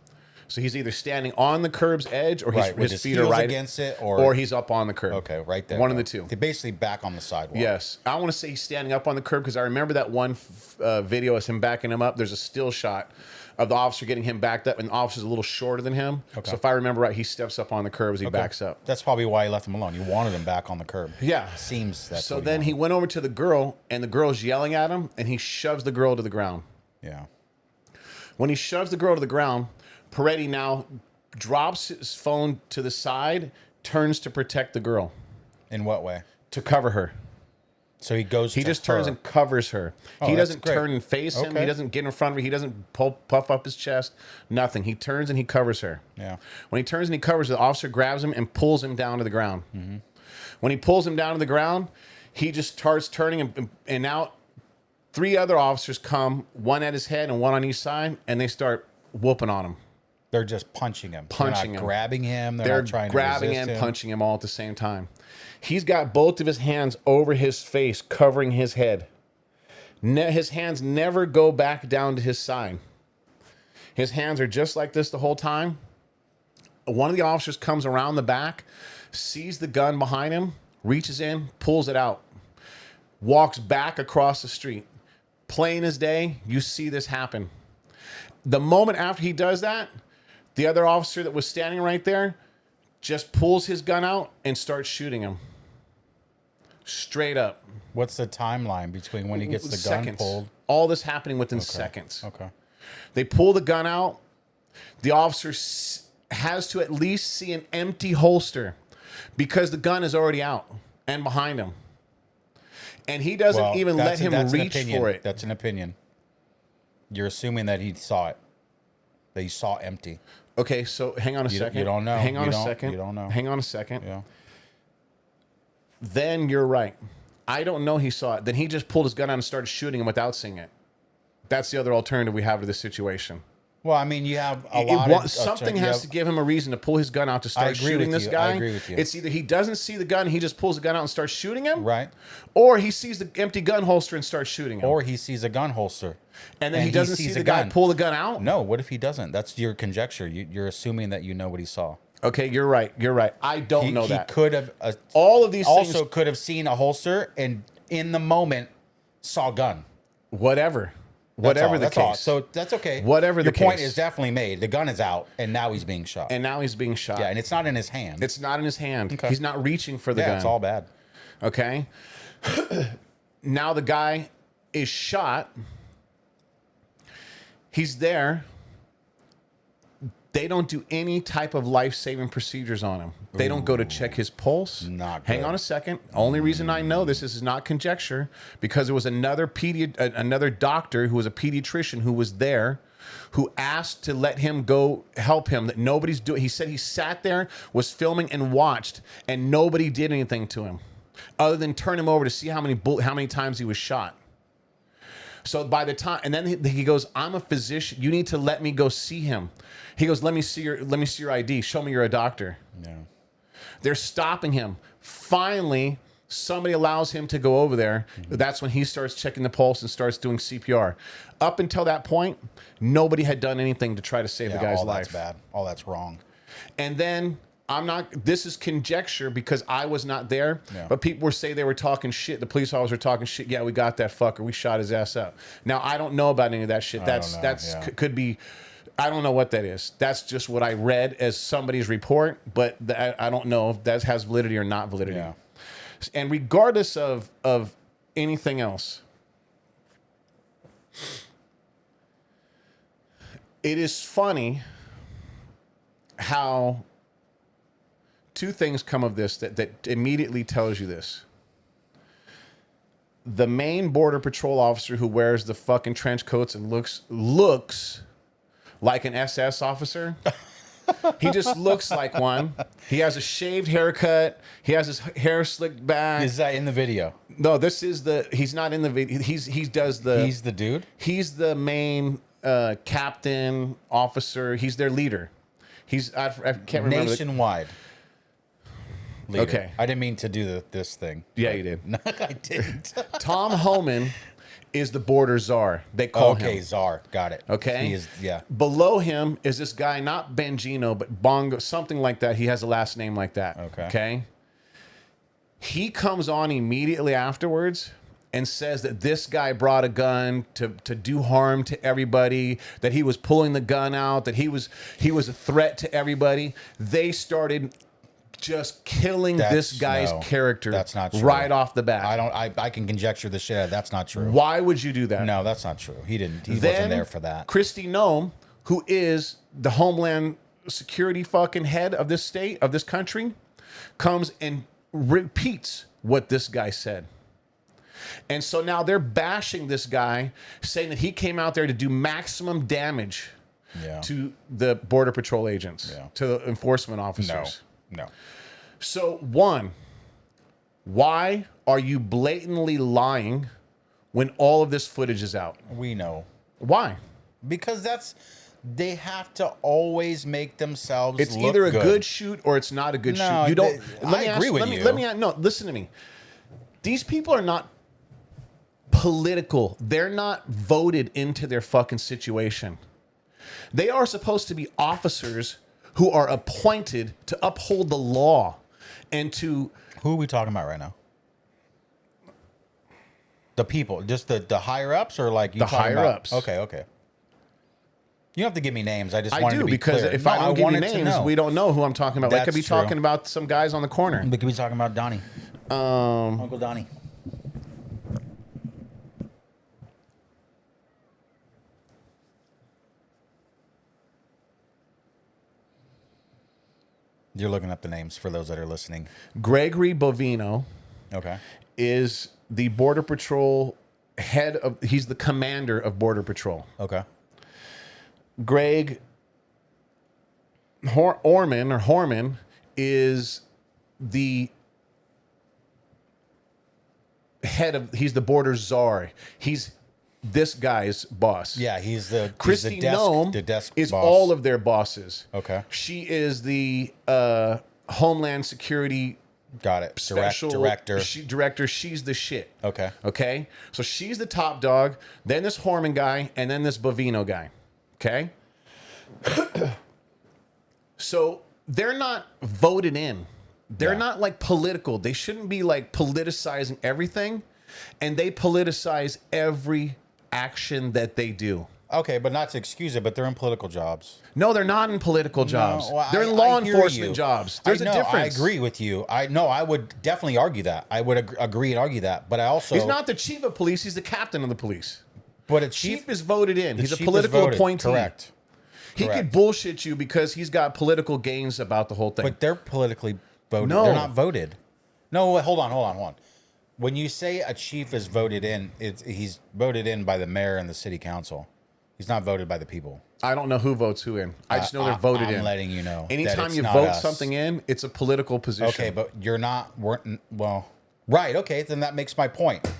So he's either standing on the curb's edge, or his feet are right
against it,
or he's up on the curb.
Okay, right there.
One of the two.
They're basically back on the sidewalk.
Yes, I want to say he's standing up on the curb because I remember that one video is him backing him up. There's a still shot of the officer getting him backed up, and the officer's a little shorter than him. Okay. So if I remember right, he steps up on the curb as he backs up.
That's probably why he left him alone. He wanted him back on the curb.
Yeah,
seems that.
So then he went over to the girl, and the girl's yelling at him, and he shoves the girl to the ground.
Yeah. When
he shoves the girl to the ground, Peretti now drops his phone to the side, turns to protect the girl.
In what way?
To cover her.
So he goes
He just turns and covers her. He doesn't turn and face him.
Okay.
He doesn't get in front of her. He doesn't puff up his chest. Nothing. He turns and he covers her.
Yeah.
When he turns and he covers her, the officer grabs him and pulls him down to the ground. Mm-hmm. When he pulls him down to the ground, he just starts turning, and now 3 other officers come, one at his head and one on each side, and they start whooping on him.
They're just punching him.
Punching him.
Grabbing him. They're not trying
grabbing
to resist
him, punching him all at the same time. He's got both of his hands over his face, covering his head. His hands never go back down to his side. His hands are just like this the whole time. One of the officers comes around the back, sees the gun behind him, reaches in, pulls it out, walks back across the street. Plain as day, you see this happen. The moment after he does that, the other officer that was standing right there just pulls his gun out and starts shooting him. Straight up.
What's the timeline between when he gets the gun pulled?
All this happening within seconds.
Okay.
They pull the gun out. The officer has to at least see an empty holster because the gun is already out and behind him. And he doesn't even let him reach for it.
That's an opinion. You're assuming that he saw it. That he saw empty.
Okay, so hang on a second.
You don't know.
Hang on a second.
You don't know.
Hang on a second.
Yeah.
Then you're right. I don't know he saw it. Then he just pulled his gun out and started shooting him without seeing it. That's the other alternative we have to this situation.
Well, I mean, you have a lot of...
Something has to give him a reason to pull his gun out to start shooting this guy.
I agree with you.
It's either he doesn't see the gun, he just pulls the gun out and starts shooting him.
Right.
Or he sees the empty gun holster and starts shooting him.
Or he sees a gun holster.
And then he doesn't see the guy pull the gun out?
No, what if he doesn't? That's your conjecture. You're assuming that you know what he saw.
Okay, you're right. You're right. I don't know that.
He could have...
all of these
also
things...
could have seen a holster and in the moment saw a gun.
Whatever the case.
So that's okay.
Whatever the case.
Your point is definitely made. The gun is out, and now he's being shot.
And now he's being shot.
Yeah, and it's not in his hand.
It's not in his hand.
Okay.
He's not reaching for the gun.
Yeah, it's all bad.
Okay? Now the guy is shot. He's there. They don't do any type of life-saving procedures on him. They don't go to check his pulse.
Not good.
Hang on a second. Only reason I know this is not conjecture, because there was another doctor who was a pediatrician who was there, who asked to let him go help him. That nobody's doing. He said he sat there, was filming and watched, and nobody did anything to him, other than turn him over to see how many times he was shot. So by the time, and then he goes, "I'm a physician. You need to let me go see him." He goes, let me see your ID. Show me you're a doctor."
Yeah.
They're stopping him. Finally, somebody allows him to go over there. That's when he starts checking the pulse and starts doing CPR. Up until that point, nobody had done anything to try to save the guy's life.
All that's bad. All that's wrong.
And then this is conjecture because I was not there, but people were saying they were talking shit. The police officers were talking shit. Yeah, we got that fucker. We shot his ass up. Now, I don't know about any of that shit. Could be, I don't know what that is. That's just what I read as somebody's report, but I don't know if that has validity or not validity.
Yeah.
And regardless of anything else, it is funny how two things come of this that immediately tells you this. The main Border Patrol officer who wears the fucking trench coats and looks like an SS officer. He just looks like one. He has a shaved haircut. He has his hair slicked back.
Is that in the video?
No, he's not in the video. He's the
dude?
He's the main captain, officer. He's their leader. I can't remember.
Nationwide. Leader.
Okay.
I didn't mean to do this thing.
Yeah, you did.
No, I didn't.
Tom Homan is the border czar. They call him.
Okay, czar. Got it.
Okay.
He is, yeah.
Below him is this guy, not Bengino, but Bongo, something like that. He has a last name like that.
Okay.
Okay. He comes on immediately afterwards and says that this guy brought a gun to do harm to everybody, that he was pulling the gun out, that he was a threat to everybody. They started just killing this guy's character.
That's not true.
Right off the bat.
I can conjecture the shit. That's not true.
Why would you do that?
No, that's not true. He didn't. He wasn't there for that.
Kristi Noem, who is the Homeland Security fucking head of this state, of this country, comes and repeats what this guy said. And so now they're bashing this guy, saying that he came out there to do maximum damage to the Border Patrol agents, to the enforcement officers.
No.
So, one, why are you blatantly lying when all of this footage is out?
We know.
Why?
Because they have to always make themselves
It's
look
either a
good.
good shoot or it's not a good shoot. You don't.
I agree with you.
No, listen to me. These people are not political. They're not voted into their fucking situation. They are supposed to be officers who are appointed to uphold the law and to...
Who are we talking about right now? The people, just the higher ups, or like you
the
talking
higher
about,
ups?
Okay. You don't have to give me names. I
do,
wanted to be
because
clear.
if I don't give you names, we don't know who I'm talking about. I could be
True.
talking about some guys on the corner.
We could be talking about Donnie. Uncle Donnie. You're looking up the names for those that are listening.
Gregory Bovino.
Okay.
Is the Border Patrol head of, he's the commander of Border Patrol.
Okay.
Greg Horman is the head of, he's the border czar. He's this guy's boss.
Yeah, he's the
Christy
the desk
is
boss.
all of their bosses.
Okay.
She is the Homeland Security
Got it.
special
Director.
Director. She's the shit.
Okay.
Okay. So she's the top dog. Then this Horman guy, and then this Bovino guy. Okay. So they're not voted in. They're not like political. They shouldn't be like politicizing everything, and they politicize every action that they do.
Okay, but not to excuse it, but they're in political jobs.
No, they're not in political jobs.
Well,
they're in law
hear
enforcement
you.
jobs. There's a difference.
I agree with you. I would definitely argue that. I would agree and argue that. But I also
He's not the chief of police. He's the captain of the police.
But a
Chief is voted in. He's a
chief is
political
voted.
appointee.
Correct.
He could bullshit you because he's got political gains about the whole thing.
But they're politically voted.
No.
They're not voted. No, wait, hold on. When you say a chief is voted in, he's voted in by the mayor and the city council. He's not voted by the people.
I don't know who votes who in. I just know they're voted in.
I'm letting you know.
Anytime you vote something in, it's a political position.
Okay, but you're not. Well, right. Okay, then that makes my point.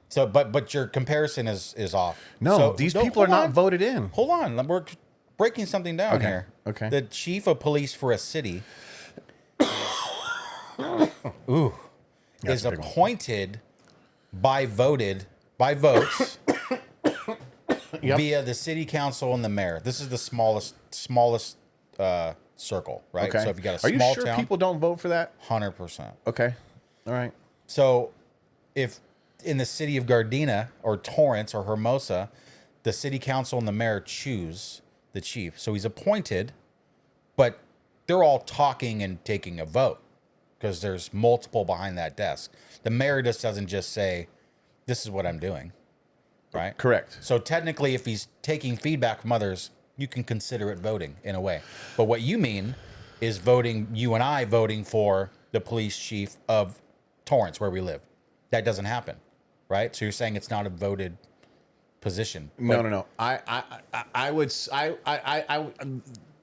So, but your comparison is off.
No,
so,
these people are not voted in.
Hold on, we're breaking something down here.
Okay.
The chief of police for a city, is appointed by votes via the city council and the mayor. This is the smallest circle, right?
Okay.
So if you got a
Are you
small
sure
town,
people don't vote for that?
100%.
Okay. All right.
So if in the city of Gardena or Torrance or Hermosa, the city council and the mayor choose the chief. So he's appointed, but they're all talking and taking a vote because there's multiple behind that desk. The mayor just doesn't just say, this is what I'm doing, right?
Correct.
So technically, if he's taking feedback from others, you can consider it voting in a way. But what you mean is voting, you and I voting for the police chief of Torrance, where we live. That doesn't happen, right? So you're saying it's not a voted position.
No. I would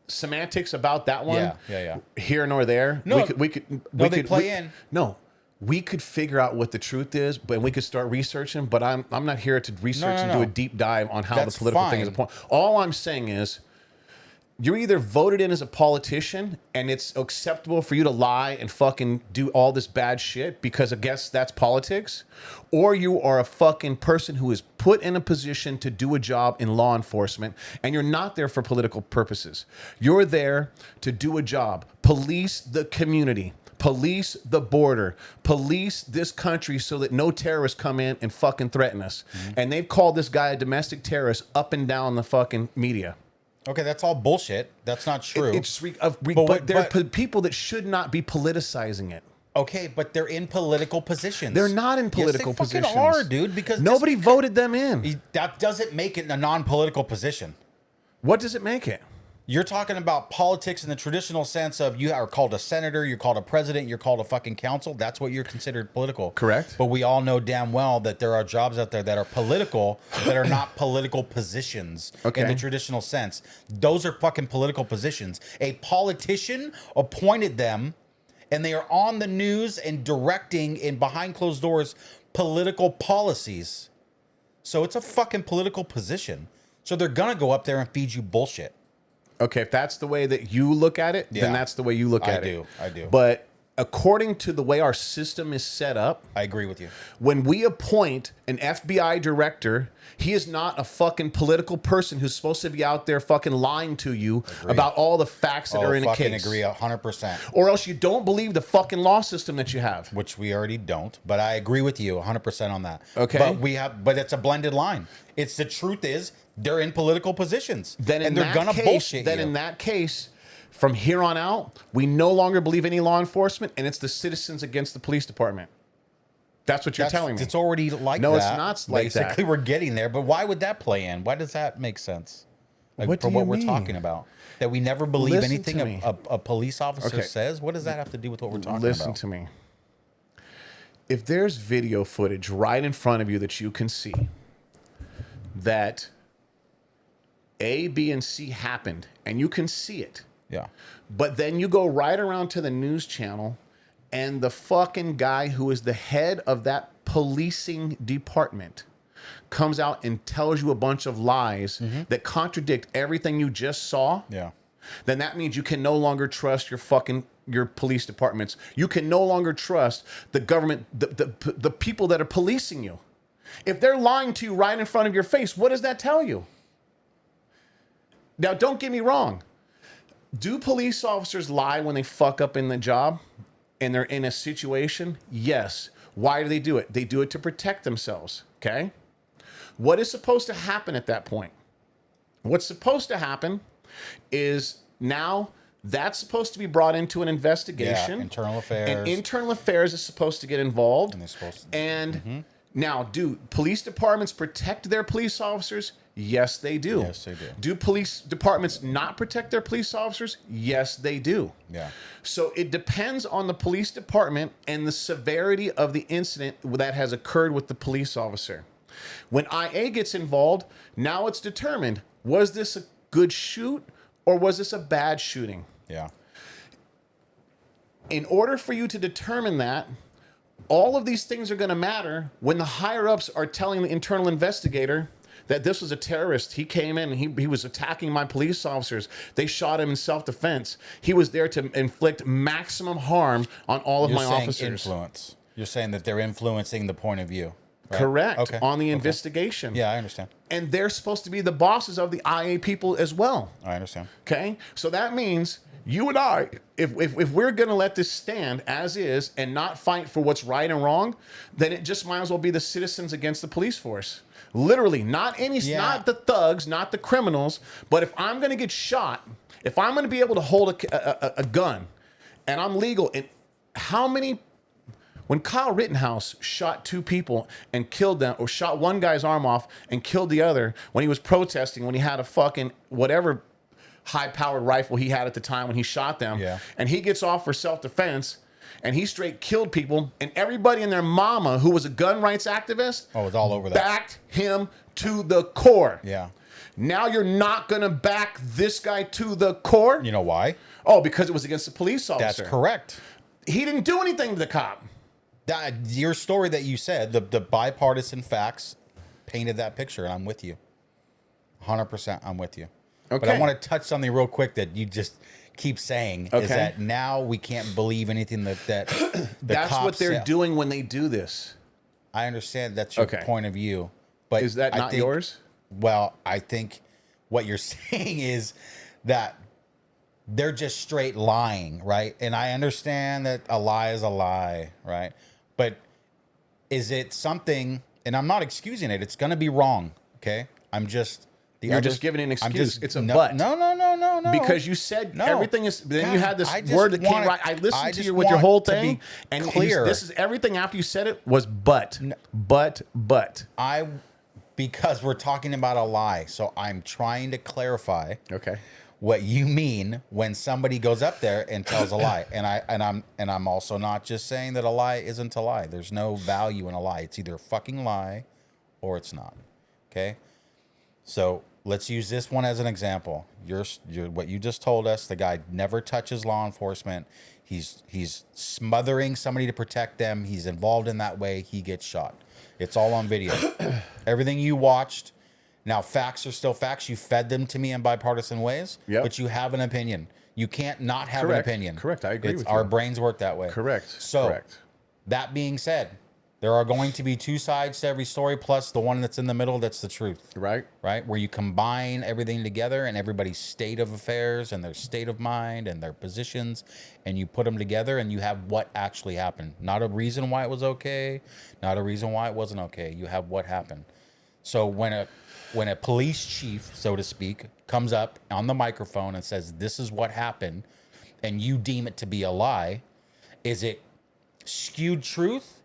semantics about that one.
Yeah.
Here nor there.
No,
we could
play in.
No, we could figure out what the truth is, but we could start researching. But I'm not here to research and do a deep dive on how
That's
the political thing is a point. All I'm saying is, you're either voted in as a politician and it's acceptable for you to lie and fucking do all this bad shit because I guess that's politics, or you are a fucking person who is put in a position to do a job in law enforcement and you're not there for political purposes. You're there to do a job, police the community, police the border, police this country so that no terrorists come in and fucking threaten us. And they've called this guy a domestic terrorist up and down the fucking media.
Okay, that's all bullshit. That's not true.
But there are people that should not be politicizing it.
Okay, but they're in political positions.
They're not in political positions.
Yes, they fucking are, dude. Because
nobody voted them in.
That doesn't make it a non-political position.
What does it make it?
You're talking about politics in the traditional sense of you are called a senator, you're called a president, you're called a fucking council. That's what you're considered political.
Correct.
But we all know damn well that there are jobs out there that are political that are not political positions in the traditional sense. Those are fucking political positions. A politician appointed them and they are on the news and directing in behind closed doors political policies. So it's a fucking political position. So they're going to go up there and feed you bullshit.
Okay, if that's the way that you look at it, then that's the way you look at it.
I do.
But according to the way our system is set up,
I agree with you.
When we appoint an FBI director, he is not a fucking political person who's supposed to be out there fucking lying to you about all the facts that are in a case.
Agree 100%.
Or else you don't believe the fucking law system that you have.
Which we already don't, but I agree with you 100% on that.
Okay.
But it's a blended line. It's the truth is they're in political positions.
Then
and they're gonna bullshit you.
Then in that case, from here on out, we no longer believe any law enforcement, and it's the citizens against the police department. That's what you're telling me.
It's already like that.
No, it's not like that.
Basically, we're getting there, but why would that play in? Why does that make sense? Like, for what we're talking about. That we never believe
Listen
anything a police officer says? What does that have to do with what we're talking about?
Listen to me. If there's video footage right in front of you that you can see that A, B, and C happened, and you can see it.
Yeah.
But then you go right around to the news channel, and the fucking guy who is the head of that policing department comes out and tells you a bunch of lies that contradict everything you just saw.
Yeah.
Then that means you can no longer trust your police departments. You can no longer trust the government, the people that are policing you. If they're lying to you right in front of your face, what does that tell you? Now, don't get me wrong. Do police officers lie when they fuck up in the job and they're in a situation? Yes. Why do? They do it to protect themselves. Okay? What is supposed to happen at that point? What's supposed to happen is now that's supposed to be brought into an investigation.
Yeah, internal affairs.
And internal affairs is supposed to get involved.
And they're supposed to.
And now, do police departments protect their police officers? Yes, they do.
Yes, they do.
Do police departments not protect their police officers? Yes, they do.
Yeah.
So it depends on the police department and the severity of the incident that has occurred with the police officer. When IA gets involved, now it's determined, was this a good shoot or was this a bad shooting?
Yeah.
In order for you to determine that, all of these things are going to matter when the higher-ups are telling the internal investigator that this was a terrorist. He came in and he was attacking my police officers. They shot him in self-defense. He was there to inflict maximum harm on all of my officers.
Influence. You're saying that they're influencing the point of view. Right?
Correct.
Okay.
On the investigation.
Yeah, I understand.
And they're supposed to be the bosses of the IA people as well.
I understand.
Okay? So that means you and I, if we're going to let this stand as is and not fight for what's right and wrong, then it just might as well be the citizens against the police force. Literally, not the thugs, not the criminals, but if I'm going to get shot, if I'm going to be able to hold a gun and I'm legal, and how many... When Kyle Rittenhouse shot two people and killed them, or shot one guy's arm off and killed the other when he was protesting, when he had a fucking whatever high-powered rifle he had at the time when he shot them, and he gets off for self-defense, and he straight killed people, and everybody and their mama, who was a gun rights activist,
it's all over that,
backed him to the core.
Yeah.
Now you're not going to back this guy to the core?
You know why?
Oh, because it was against a police officer.
That's correct.
He didn't do anything to the cop.
Your story that you said, the bipartisan facts painted that picture, and I'm with you. 100% I'm with you. Okay. But I want to touch something real quick that you just keep saying, is that now we can't believe anything that
that's what they're doing when they do this.
I understand that's your point of view. But
is that not yours?
Well, I think what you're saying is that they're just straight lying, right? And I understand that a lie is a lie, right? But is it something, and I'm not excusing it, it's going to be wrong, okay?
You're just giving an excuse. It's a but.
No.
Because you said everything is, then you had this word that came right. I listened to you with your whole thing, and clear. This is everything after you said it was but.
Because we're talking about a lie, so I'm trying to clarify. What you mean when somebody goes up there and tells a lie. And I'm also not just saying that a lie isn't a lie. There's no value in a lie. It's either a fucking lie or it's not. Okay? So let's use this one as an example. You're what you just told us, the guy never touches law enforcement. He's smothering somebody to protect them. He's involved in that way. He gets shot. It's all on video. Everything you watched. Now, facts are still facts. You fed them to me in bipartisan ways, but you have an opinion. You can't not have an opinion.
Correct. I agree with you.
Our brains work that way.
Correct.
So, that being said, there are going to be two sides to every story, plus the one that's in the middle that's the truth.
Right.
Where you combine everything together and everybody's state of affairs and their state of mind and their positions, and you put them together and you have what actually happened. Not a reason why it was okay, not a reason why it wasn't okay. You have what happened. So when a police chief, so to speak, comes up on the microphone and says, this is what happened, and you deem it to be a lie, is it skewed truth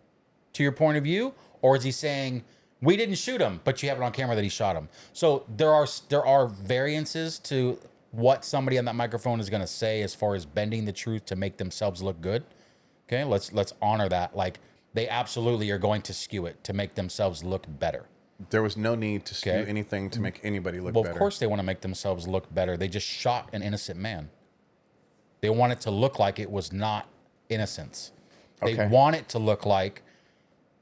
to your point of view? Or is he saying, We didn't shoot him, but you have it on camera that he shot him. So there are variances to what somebody on that microphone is going to say as far as bending the truth to make themselves look good. Okay, let's honor that. Like, they absolutely are going to skew it to make themselves look better.
There was no need to skew anything to make anybody look better.
Well, of course they want to make themselves look better. They just shot an innocent man. They want it to look like it was not innocence. They want it to look like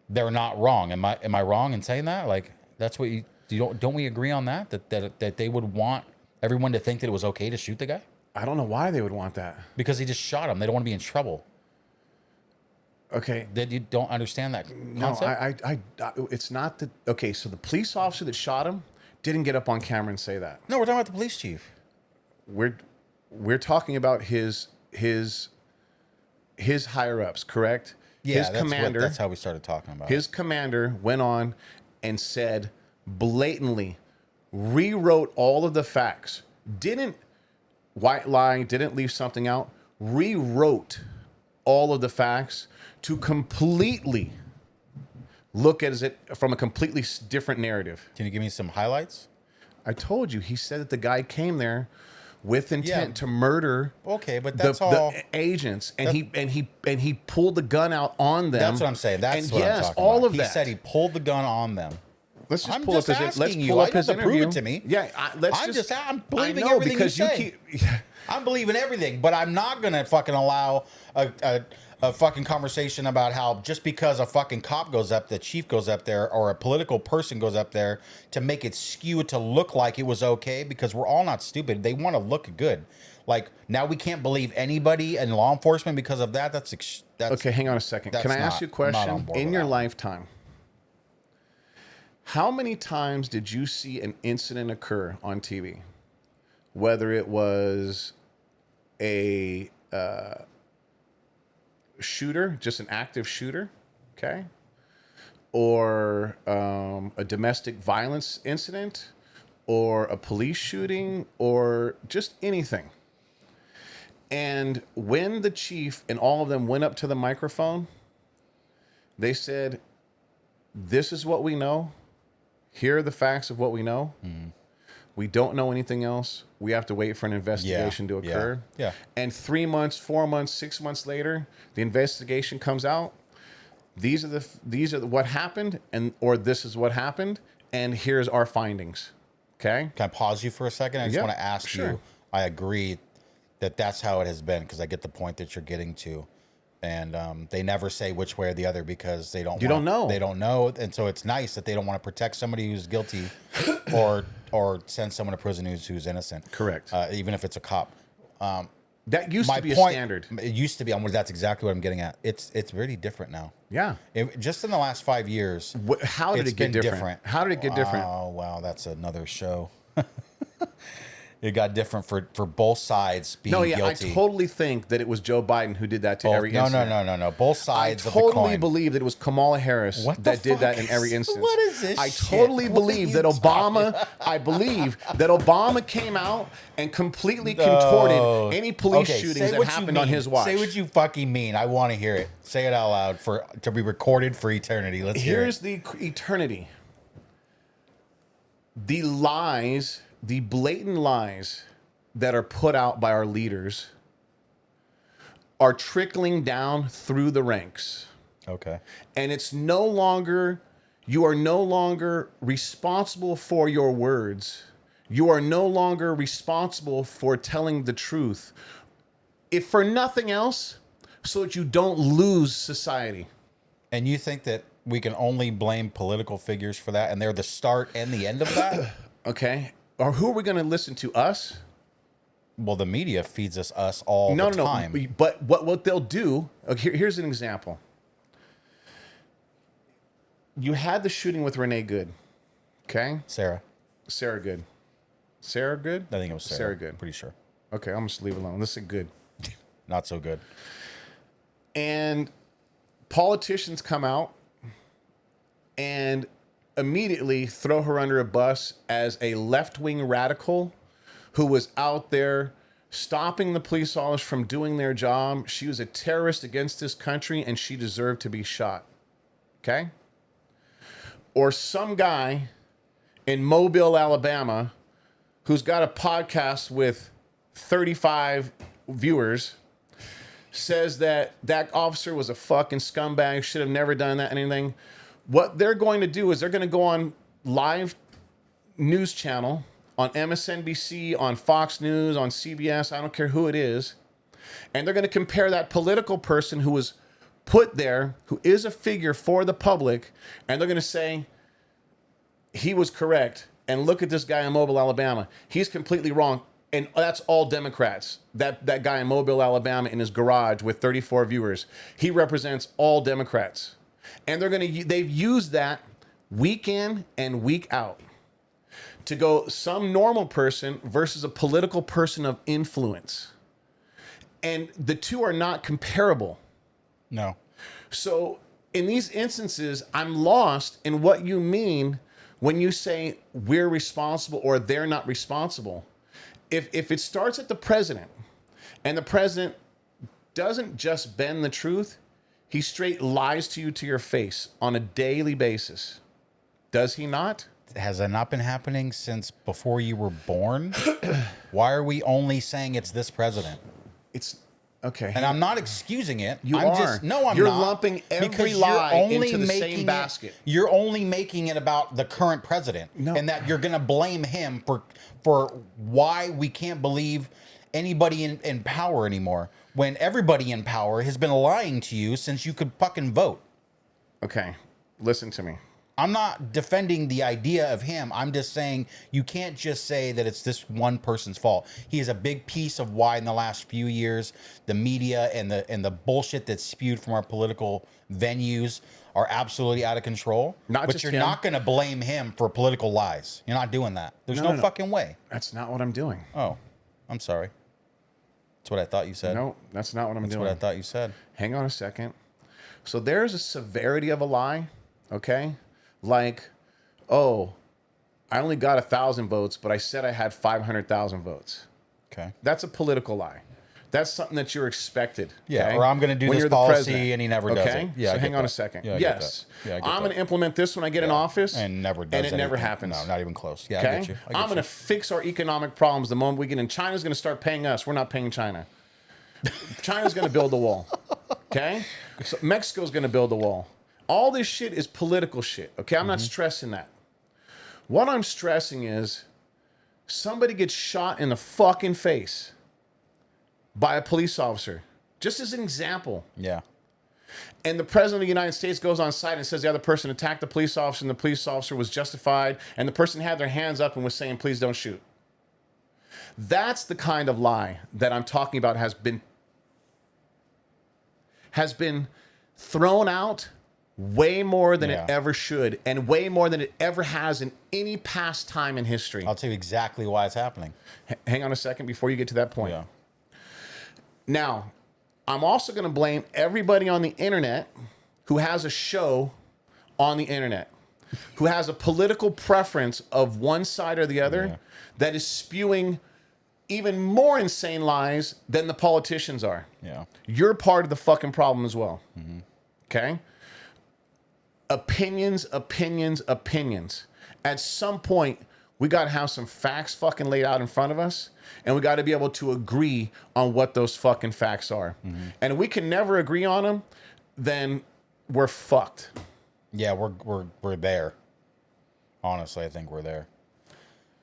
they're not wrong. Am I wrong in saying that? Like, that's what don't we agree on that? That they would want everyone to think that it was okay to shoot the guy?
I don't know why they would want that.
Because he just shot him. They don't want to be in trouble.
Okay.
That you don't understand that concept?
No, it's not that. Okay, so the police officer that shot him didn't get up on camera and say that.
No, we're talking about the police chief.
We're talking about his higher ups, correct?
Yeah,
his commander.
That's how we started talking about
his commander went on and said blatantly, rewrote all of the facts, didn't white lie, didn't leave something out, rewrote all of the facts to completely look at it from a completely different narrative.
Can you give me some highlights?
I told you, he said that the guy came there with intent to murder.
Okay, but that's all
the agents, and he pulled the gun out on them.
That's what I'm saying. That's what I'm talking
all
about.
of that.
He said he pulled the gun on them.
Let's just
I'm
pull
just
up his. Let's
asking
pull
you.
up his
I don't have to
interview.
prove it to me.
Yeah,
I'm believing everything
because
you say. I'm believing everything, but I'm not gonna fucking allow a fucking conversation about how just because a fucking cop goes up, the chief goes up there, or a political person goes up there to make it skew to look like it was okay, because we're all not stupid. They want to look good. Like, now we can't believe anybody in law enforcement because of that. That's
okay. Hang on a second. Can I ask you a question? In your lifetime, how many times did you see an incident occur on TV? Whether it was a shooter, just an active shooter, okay, or a domestic violence incident, or a police shooting, or just anything. And when the chief and all of them went up to the microphone, they said, "This is what we know. Here are the facts of what we know. We don't know anything else. We have to wait for an investigation to occur."
Yeah.
And 3 months, 4 months, 6 months later, the investigation comes out. These are what happened, or this is what happened, and here's our findings. Okay.
Can I pause you for a second? I just want to ask you. I agree that that's how it has been, because I get the point that you're getting to. And they never say which way or the other because they don't.
Don't know.
They don't know, and so it's nice that they don't want to protect somebody who's guilty, or send someone to prison who's innocent.
Correct.
Even if it's a cop.
That used to be a standard.
It used to be. That's exactly what I'm getting at. It's really different now.
Yeah.
Just in the last 5 years.
How did it get different? How did it get different?
Oh wow, that's another show. It got different for both sides being guilty.
I totally think that it was Joe Biden who did that to every incident.
No. Both sides of the coin.
I totally believe that it was Kamala Harris that did that in every instance.
What is this
I
shit?
totally believe that Obama. I believe that Obama came out and completely contorted any police shootings that happened on his watch.
Say what you fucking mean. I want to hear it. Say it out loud to be recorded for eternity. Let's hear it.
Here's the eternity. The lies. The blatant lies that are put out by our leaders are trickling down through the ranks.
Okay.
And it's no longer, you are no longer responsible for your words. You are no longer responsible for telling the truth. If for nothing else, so that you don't lose society.
And you think that we can only blame political figures for that, and they're the start and the end of that?
Okay. Or who are we going to listen to? Us?
Well, the media feeds us all the time.
No. But what they'll do, here's an example. You had the shooting with Renee Good. Okay?
Sarah
Good. Sarah Good?
I think it was Sarah Good. Pretty sure.
Okay, I'm just leave it alone. Listen, Good.
Not so good.
And politicians come out and immediately throw her under a bus as a left-wing radical who was out there stopping the police officers from doing their job. She was a terrorist against this country, and she deserved to be shot. Okay? or some guy in Mobile, Alabama, who's got a podcast with 35 viewers, says that that officer was a fucking scumbag, should have never done that, anything. What they're going to do is they're going to go on live news channel, on MSNBC, on Fox News, on CBS, I don't care who it is, and they're going to compare that political person who was put there, who is a figure for the public, and they're going to say, he was correct, and look at this guy in Mobile, Alabama. He's completely wrong. And that's all Democrats. That guy in Mobile, Alabama, in his garage with 34 viewers, he represents all Democrats. And they've used that week in and week out to go some normal person versus a political person of influence. And the two are not comparable.
No.
So in these instances, I'm lost in what you mean when you say we're responsible or they're not responsible. If it starts at the president, and the president doesn't just bend the truth, he straight lies to you to your face on a daily basis. Does he not?
Has that not been happening since before you were born? Why are we only saying it's this president?
It's okay.
And I'm not excusing it.
You
I'm
are.
Just, no, I'm
You're
not.
lumping every
Because
lie
you're only
into the
making
same basket.
You're only making it about the current president.
No.
And that you're going to blame him for why we can't believe anybody in power anymore. When everybody in power has been lying to you since you could fucking vote.
Okay. Listen to me.
I'm not defending the idea of him. I'm just saying you can't just say that it's this one person's fault. He is a big piece of why in the last few years the media and the bullshit that's spewed from our political venues are absolutely out of control. But you're not going to blame him for political lies. You're not doing that. There's no fucking way.
That's not what I'm doing.
Oh, I'm sorry. That's what I thought you said.
No, that's not what I'm doing.
That's what I thought you said.
Hang on a second. So there's a severity of a lie, okay? Like, oh, I only got 1,000 votes, but I said I had 500,000 votes.
Okay.
That's a political lie. That's something that you're expected.
Yeah,
okay?
or I'm going to do
When
this
you're the
policy
president,
and he never does it. Yeah,
so
I
hang
get
on a
that.
second.
Yeah, I
yes,
get that. Yeah, I get
I'm going
that.
to implement this when I get in office.
And never does
and it never
anything.
happens.
No, not even close. Yeah, I
Okay?
get you. I get
I'm going to
you.
fix our economic problems the moment we get in. China's going to start paying us. We're not paying China. China's going to build the wall. Okay? So Mexico's going to build the wall. All this shit is political shit. Okay? I'm not stressing that. What I'm stressing is somebody gets shot in the fucking face by a police officer. Just as an example.
Yeah.
And the president of the United States goes on site and says the other person attacked the police officer and the police officer was justified and the person had their hands up and was saying, please don't shoot. That's the kind of lie that I'm talking about has been thrown out way more than it ever should and way more than it ever has in any past time in history.
I'll tell you exactly why it's happening.
Hang on a second before you get to that point.
Yeah.
Now, I'm also going to blame everybody on the internet who has a show on the internet, who has a political preference of one side or the other that is spewing even more insane lies than the politicians are.
Yeah.
You're part of the fucking problem as well. Okay? Opinions. At some point, we got to have some facts fucking laid out in front of us, and we got to be able to agree on what those fucking facts are. And if we can never agree on them, then we're fucked.
Yeah, we're there. Honestly, I think we're there.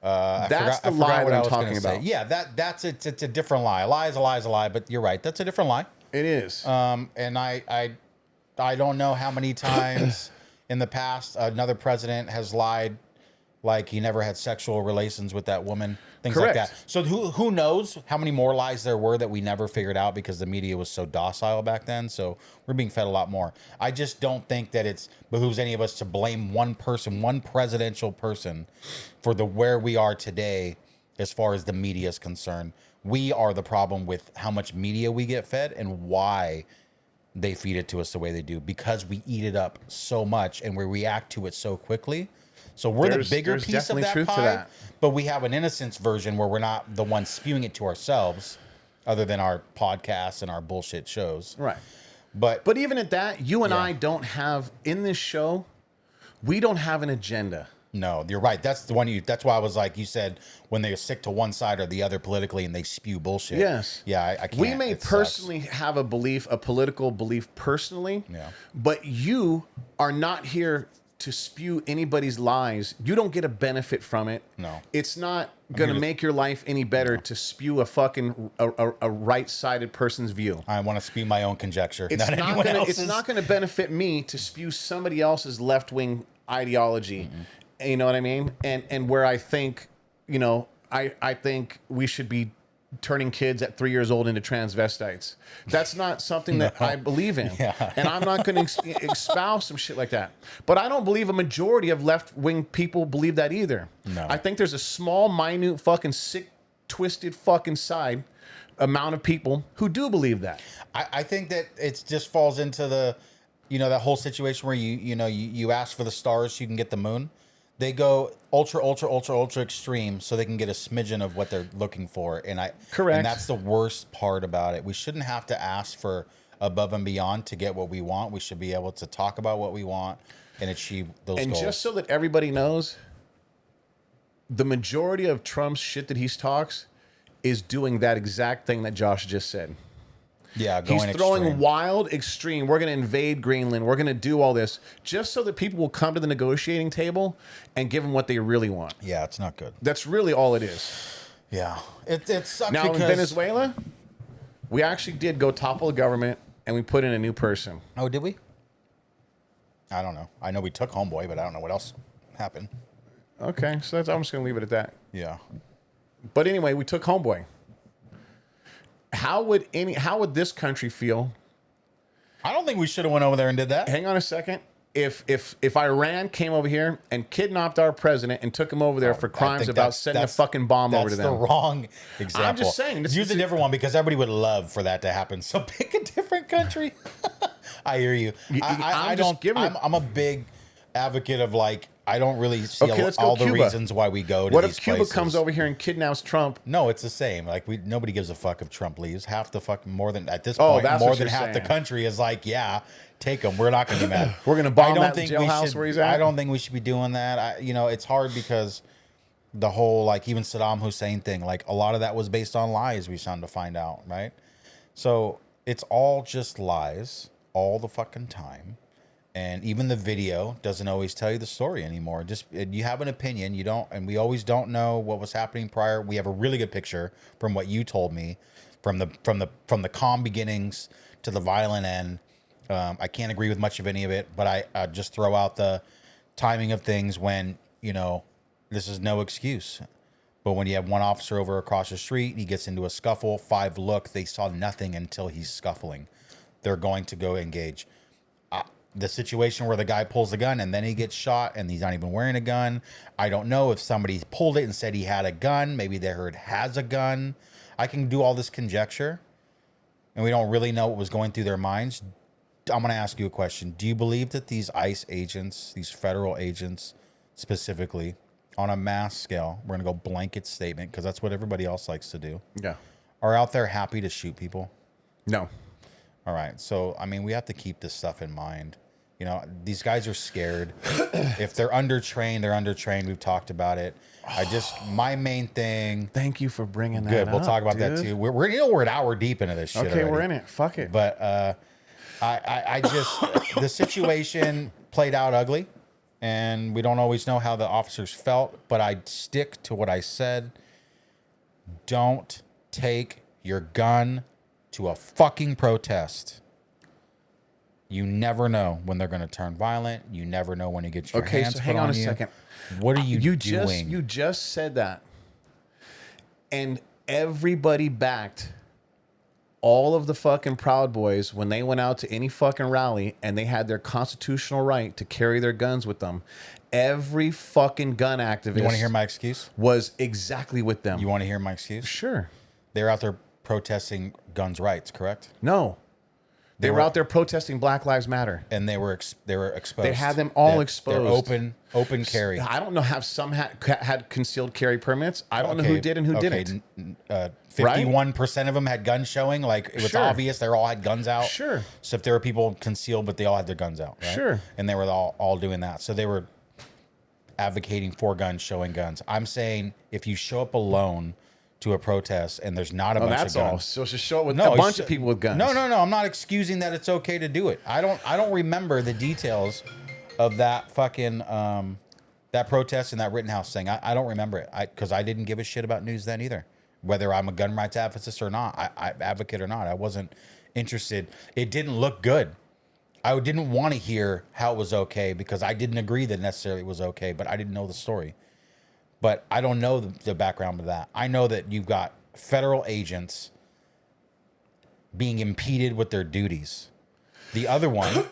That's the lie that I'm talking about.
Yeah, that's it's a different lie. A lie is a lie is a lie, but you're right. That's a different lie.
It is.
And I don't know how many times in the past another president has lied, like he never had sexual relations with that woman, things
Correct.
like that. So who knows how many more lies there were that we never figured out because the media was so docile back then. So we're being fed a lot more. I just don't think that it's behooves any of us to blame one person, one presidential person, for where we are today as far as the media is concerned. We are the problem with how much media we get fed and why they feed it to us the way they do, because we eat it up so much and we react to it so quickly. So we're the bigger piece of that pie, but we have an innocence version where we're not the ones spewing it to ourselves, other than our podcasts and our bullshit shows.
Right.
But
even at that, you and I don't have in this show, We don't have an agenda.
No, you're right. That's the one that's why I was like, you said when they're sick to one side or the other politically and they spew bullshit.
Yes.
Yeah, I can't.
We may
It
personally
sucks.
have a political belief personally.
Yeah.
But you are not here to spew anybody's lies. You don't get a benefit from it.
No.
It's not going to make your life any better to spew a fucking a right-sided person's view.
I want to spew my own conjecture.
It's not going to benefit me to spew somebody else's left-wing ideology.
Mm-hmm.
You know what I mean? And where I think, you know, I think we should be turning kids at 3 years old into transvestites. That's not something that I believe in.
Yeah.
And I'm not going to espouse some shit like that. But I don't believe a majority of left-wing people believe that either.
No.
I think there's a small, minute, fucking sick, twisted fucking side amount of people who do believe that.
I think that it just falls into the, you know, that whole situation where you ask for the stars so you can get the moon. They go ultra, ultra, ultra, ultra extreme so they can get a smidgen of what they're looking for.
Correct.
And that's the worst part about it. We shouldn't have to ask for above and beyond to get what we want. We should be able to talk about what we want and achieve those goals.
And just so that everybody knows, the majority of Trump's shit that he talks is doing that exact thing that Josh just said.
Yeah,
He's
going
throwing
extreme.
wild extreme. We're going to invade Greenland. We're going to do all this just so that people will come to the negotiating table and give them what they really want.
Yeah, it's not good.
That's really all it is.
Yeah, it sucks
Now
because
in Venezuela, we actually did go topple the government and we put in a new person.
Oh, did we? I don't know. I know we took Homeboy, but I don't know what else happened.
Okay, so I'm just going to leave it at that.
Yeah.
But anyway, we took Homeboy. How would this country feel?
I don't think we should have went over there and did that.
Hang on a second. If Iran came over here and kidnapped our president and took him over there for crimes about sending a fucking bomb over to them.
That's the wrong example.
I'm just saying.
Use a different one because everybody would love for that to happen. So pick a different country. I hear you. I'm a big advocate of like, I don't really see all the reasons why we go to
what
these
if Cuba
places.
comes over here and kidnaps Trump?
No, it's the same. Like nobody gives a fuck if Trump leaves. Half the fucking more than at this
Oh,
point,
that's
more
what
than
you're
half the
saying.
country is like, yeah, take him. We're not going to be mad.
We're gonna bomb that
we
jailhouse
should-
where he's at?
I don't think we should be doing that. It's hard because the whole like even Saddam Hussein thing, like a lot of that was based on lies. We started to find out, right? So it's all just lies all the fucking time. And even the video doesn't always tell you the story anymore. Just you have an opinion, you don't, and we always don't know what was happening prior. We have a really good picture from what you told me, from the calm beginnings to the violent end. I can't agree with much of any of it, but I just throw out the timing of things when this is no excuse. But when you have one officer over across the street, he gets into a scuffle. 5 look, they saw nothing until he's scuffling. They're going to go engage. The situation where the guy pulls the gun and then he gets shot and he's not even wearing a gun. I don't know if somebody pulled it and said he had a gun. Maybe they heard has a gun. I can do all this conjecture and we don't really know what was going through their minds. I'm going to ask you a question. Do you believe that these ICE agents, these federal agents specifically, on a mass scale, we're going to go blanket statement because that's what everybody else likes to do,
Yeah.
are out there happy to shoot people?
No.
All right. So, I mean, we have to keep this stuff in mind. These guys are scared. If they're undertrained, they're undertrained. We've talked about it. My main thing.
Thank you for bringing that
Good.
up.
We'll talk about that
dude.
too. We're an hour deep into this shit.
Okay,
already.
we're in it. Fuck it.
But I just the situation played out ugly, and we don't always know how the officers felt. But I stick to what I said. Don't take your gun to a fucking protest. You never know when they're going to turn violent. You never know when you get your hands
so
put
hang on a
you.
second.
What are you doing?
You just said that. And everybody backed all of the fucking Proud Boys when they went out to any fucking rally and they had their constitutional right to carry their guns with them. Every fucking gun activist
You want to hear my excuse?
was exactly with them.
You want to hear my excuse?
Sure.
They're out there protesting guns' rights, correct?
No. They were out there protesting Black Lives Matter,
and they were exposed.
They had them all exposed.
They're open carry.
I don't know how some had concealed carry permits. I don't know who did and who didn't.
51% of them had guns showing. Like, it was obvious they all had guns out.
Sure.
So if there were people concealed, but they all had their guns out. Right?
Sure.
And they were all doing that. So they were advocating for guns, showing guns. I'm saying if you show up alone to a protest and there's not a bunch of guns.
All. So it's just show up with a bunch of people with guns.
No. I'm not excusing that it's okay to do it. I don't remember the details of that fucking that protest and that Rittenhouse thing. I don't remember it because I didn't give a shit about news then either. Whether I'm a gun rights advocate or not, I advocate or not, I wasn't interested. It didn't look good. I didn't want to hear how it was okay because I didn't agree that necessarily it was okay, but I didn't know the story. But I don't know the background of that. I know that you've got federal agents being impeded with their duties. The other one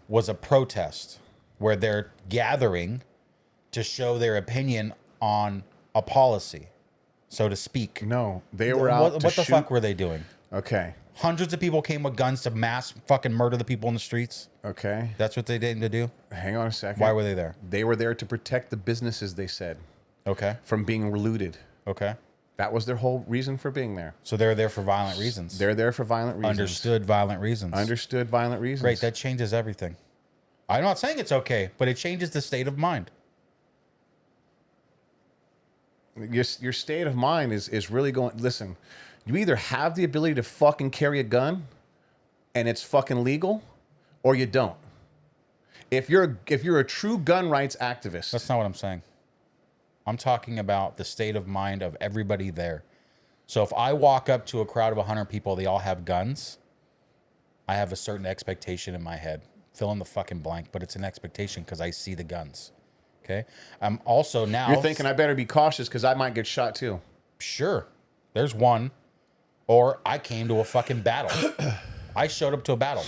was a protest where they're gathering to show their opinion on a policy, so to speak.
No, they were out to
What the fuck were they doing?
Okay.
Hundreds of people came with guns to mass fucking murder the people in the streets.
Okay.
That's what they did to do?
Hang on a second.
Why were they there?
They were there to protect the businesses, they said.
Okay.
From being looted.
Okay.
That was their whole reason for being there.
So they're there for violent reasons.
They're there for violent reasons.
Understood violent reasons.
Understood violent reasons.
Great. That changes everything. I'm not saying it's okay, but it changes the state of mind.
Your state of mind is really going... Listen, you either have the ability to fucking carry a gun and it's fucking legal, or you don't. If you're a true gun rights activist...
That's not what I'm saying. I'm talking about the state of mind of everybody there. So if I walk up to a crowd of 100 people, they all have guns, I have a certain expectation in my head. Fill in the fucking blank, but it's an expectation because I see the guns. Okay? I'm also now...
You're thinking I better be cautious because I might get shot too.
Sure. There's one. Or I came to a fucking battle. I showed up to a battle.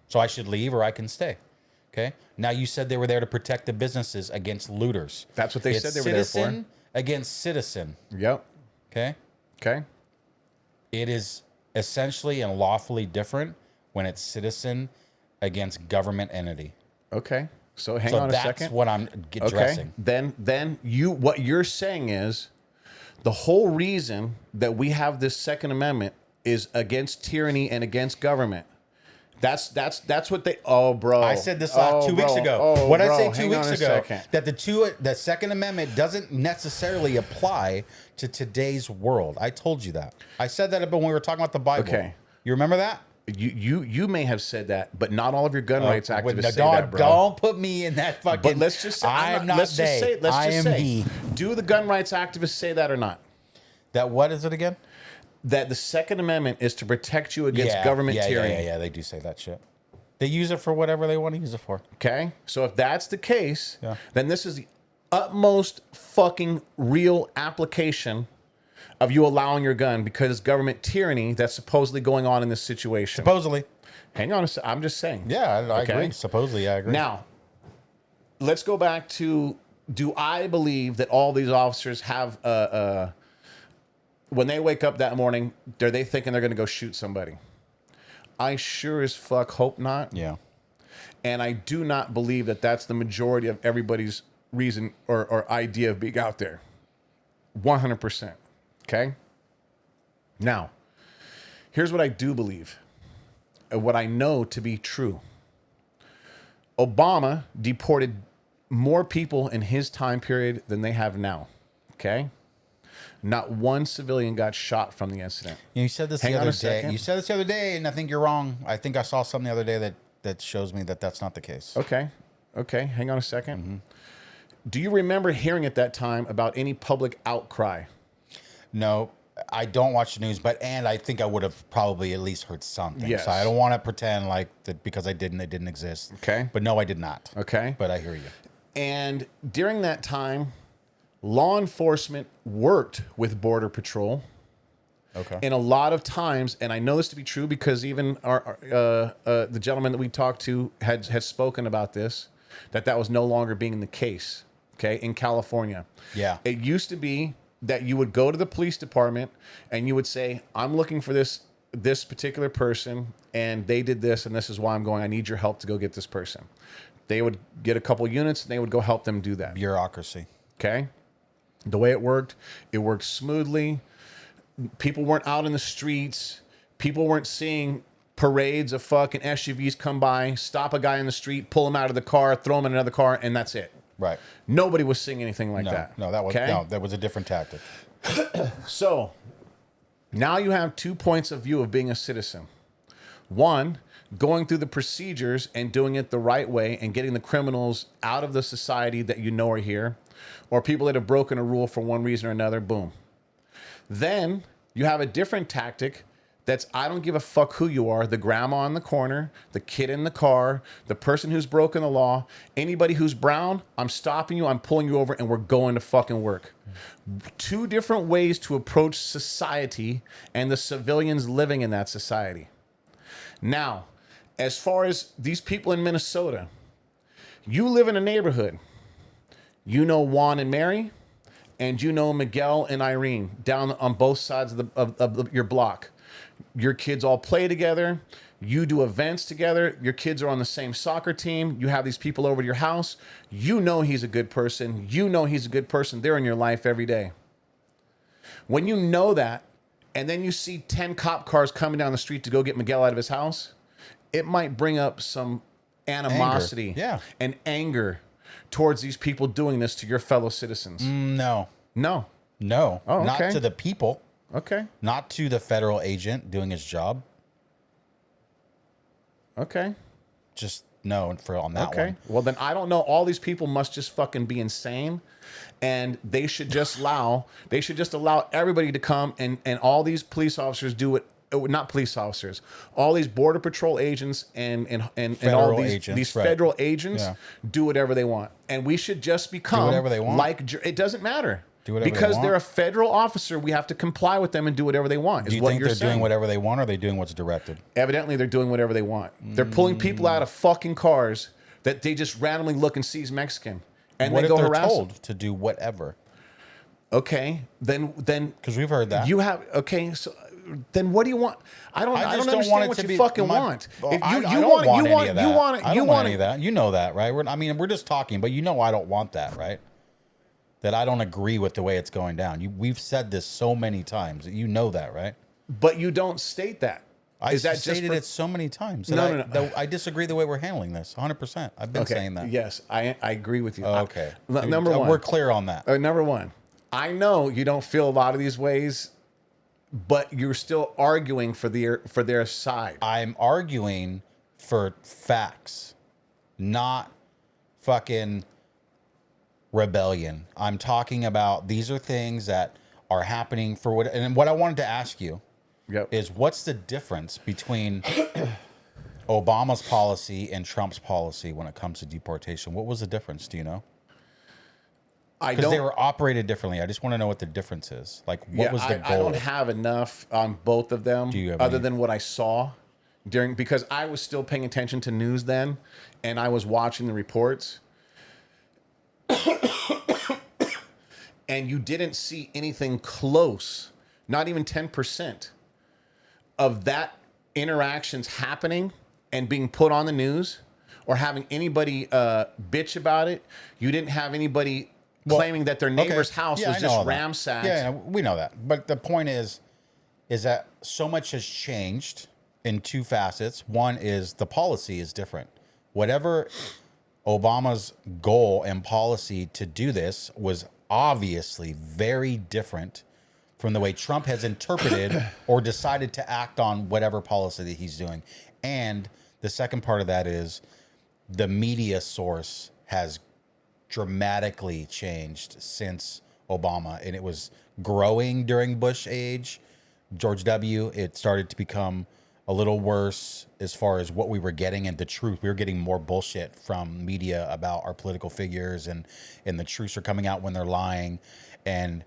So I should leave or I can stay. Okay. Now you said they were there to protect the businesses against looters.
That's what they said they were there for.
Citizen against citizen.
Yep.
Okay.
Okay.
It is essentially and lawfully different when it's citizen against government entity.
Okay. So hang on a second.
That's what I'm addressing.
Okay. Then what you're saying is the whole reason that we have this Second Amendment is against tyranny and against government. That's what they... Oh, bro.
I said this 2 weeks ago. What I say 2 weeks ago? That the Second Amendment doesn't necessarily apply to today's world. I told you that. I said that when we were talking about the Bible.
Okay.
You remember that?
You may have said that, but not all of your gun rights activists say that, bro.
Don't put me in that fucking...
But let's just say... Let's just say... Do the gun rights activists say that or not?
That what is it again?
That the Second Amendment is to protect you against government tyranny.
Yeah, they do say that shit. They use it for whatever they want to use it for.
Okay? So if that's the case, then this is the utmost fucking real application of you allowing your gun because government tyranny that's supposedly going on in this situation.
Supposedly.
Hang on a second. I'm just saying.
Yeah, I agree. Supposedly, I agree.
Now, let's go back to, do I believe that all these officers have when they wake up that morning, are they thinking they're going to go shoot somebody? I sure as fuck hope not.
Yeah.
And I do not believe that that's the majority of everybody's reason or idea of being out there. 100%. Okay? Now, here's what I do believe. And what I know to be true. Obama deported more people in his time period than they have now. Okay? Not one civilian got shot from the incident.
You said this the other day. You said this the other day, and I think you're wrong. I think I saw something the other day that shows me that that's not the case.
Okay. Okay. Hang on a second. Mm-hmm. Do you remember hearing at that time about any public outcry?
No, I don't watch the news, and I think I would have probably at least heard something.
Yes.
So I don't want to pretend like that because it didn't exist.
Okay.
But no, I did not.
Okay.
But I hear you.
And during that time, law enforcement worked with Border Patrol.
Okay.
And a lot of times, and I know this to be true because even the gentleman that we talked to had spoken about this, that was no longer being the case. Okay, in California.
Yeah.
It used to be that you would go to the police department and you would say, "I'm looking for this this particular person and they did this and this is why I'm going. I need your help to go get this person. They would get a couple units and they would go help them do that.
Bureaucracy.
Okay. The way it worked smoothly. People weren't out in the streets. People weren't seeing parades of fucking SUVs come by, stop a guy in the street, pull him out of the car, throw him in another car, and that's it.
Right.
Nobody was seeing anything like that.
No, that was a different tactic.
So now you have 2 points of view of being a citizen. One, going through the procedures and doing it the right way and getting the criminals out of the society that you know are here, or people that have broken a rule for one reason or another, boom. Then you have a different tactic that's, I don't give a fuck who you are, the grandma in the corner, the kid in the car, the person who's broken the law, anybody who's brown, I'm stopping you, I'm pulling you over, and we're going to fucking work. 2 different ways to approach society and the civilians living in that society. Now, as far as these people in Minnesota, you live in a neighborhood. You know Juan and Mary, and you know Miguel and Irene down on both sides of your block. Your kids all play together. You do events together. Your kids are on the same soccer team. You have these people over to your house. You know he's a good person. You know he's a good person. They're in your life every day. When you know that, and then you see 10 cop cars coming down the street to go get Miguel out of his house, it might bring up some animosity and anger towards these people doing this to your fellow citizens.
No.
No.
No.
Oh, okay.
Not to the people.
Okay.
Not to the federal agent doing his job.
Okay.
Just no on that one.
Well, then I don't know. All these people must just fucking be insane, and they should just allow everybody to come and all these police officers do it. Not police officers. All these border patrol agents and all these federal agents do whatever they want, and we should just become
whatever they want.
Like it doesn't matter.
Because
they're a federal officer, we have to comply with them and do whatever they want.
Do you think they're doing whatever they want, or are they doing what's directed?
Evidently, they're doing whatever they want. They're pulling people out of fucking cars that they just randomly look and see is Mexican, and
what
they
if
go
they're
harass
told
them?
to do whatever?
Okay, then
because we've heard that
you have. Okay, so then what do you want? I don't understand what you fucking want.
If I don't want any of that. You know that, right? We're just talking, but you know I don't want that, right? That I don't agree with the way it's going down. We've said this so many times. You know that, right?
But you don't state that.
I've stated it so many times. No. I disagree the way we're handling this. 100%. I've been saying that.
Yes, I agree with you.
Okay.
Number one.
We're clear on that.
Number one. I know you don't feel a lot of these ways, but you're still arguing for their side.
I'm arguing for facts, not fucking rebellion. I'm talking about these are things that are happening for what. And what I wanted to ask you is, what's the difference between Obama's policy and Trump's policy when it comes to deportation? What was the difference? Do you know? Because they were operated differently. I just want to know what the difference is. Like, what was the goal?
I don't have enough on both of them, other than what I saw because I was still paying attention to news then, and I was watching the reports. And you didn't see anything close, not even 10% of that interactions happening and being put on the news or having anybody bitch about it. You didn't have anybody claiming that their neighbor's house was just ransacked.
Yeah, we know that. But the point is that so much has changed in 2 facets. One is the policy is different. Whatever Obama's goal and policy to do this was obviously very different from the way Trump has interpreted or decided to act on whatever policy that he's doing. And the second part of that is the media source has dramatically changed since Obama, and it was growing during Bush age, George W. It started to become a little worse as far as what we were getting and the truth. We were getting more bullshit from media about our political figures, and the truths are coming out when they're lying. And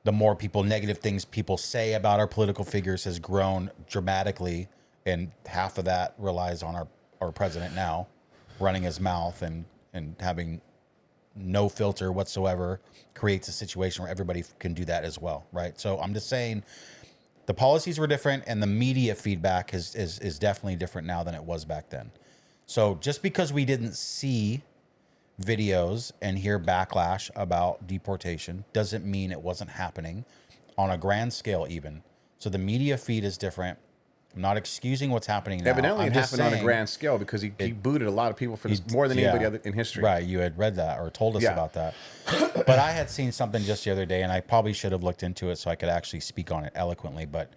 the more negative things people say about our political figures has grown dramatically. And half of that relies on our president now running his mouth and having no filter whatsoever creates a situation where everybody can do that as well. Right. So I'm just saying, The policies were different, and the media feedback is definitely different now than it was back then. So just because we didn't see videos and hear backlash about deportation doesn't mean it wasn't happening on a grand scale even. So the media feed is different. I'm not excusing what's happening now.
Evidently, it happened on a grand scale because he booted a lot of people for this more than anybody other in history.
Right, you had read that or told us about that. But I had seen something just the other day, and I probably should have looked into it so I could actually speak on it eloquently. But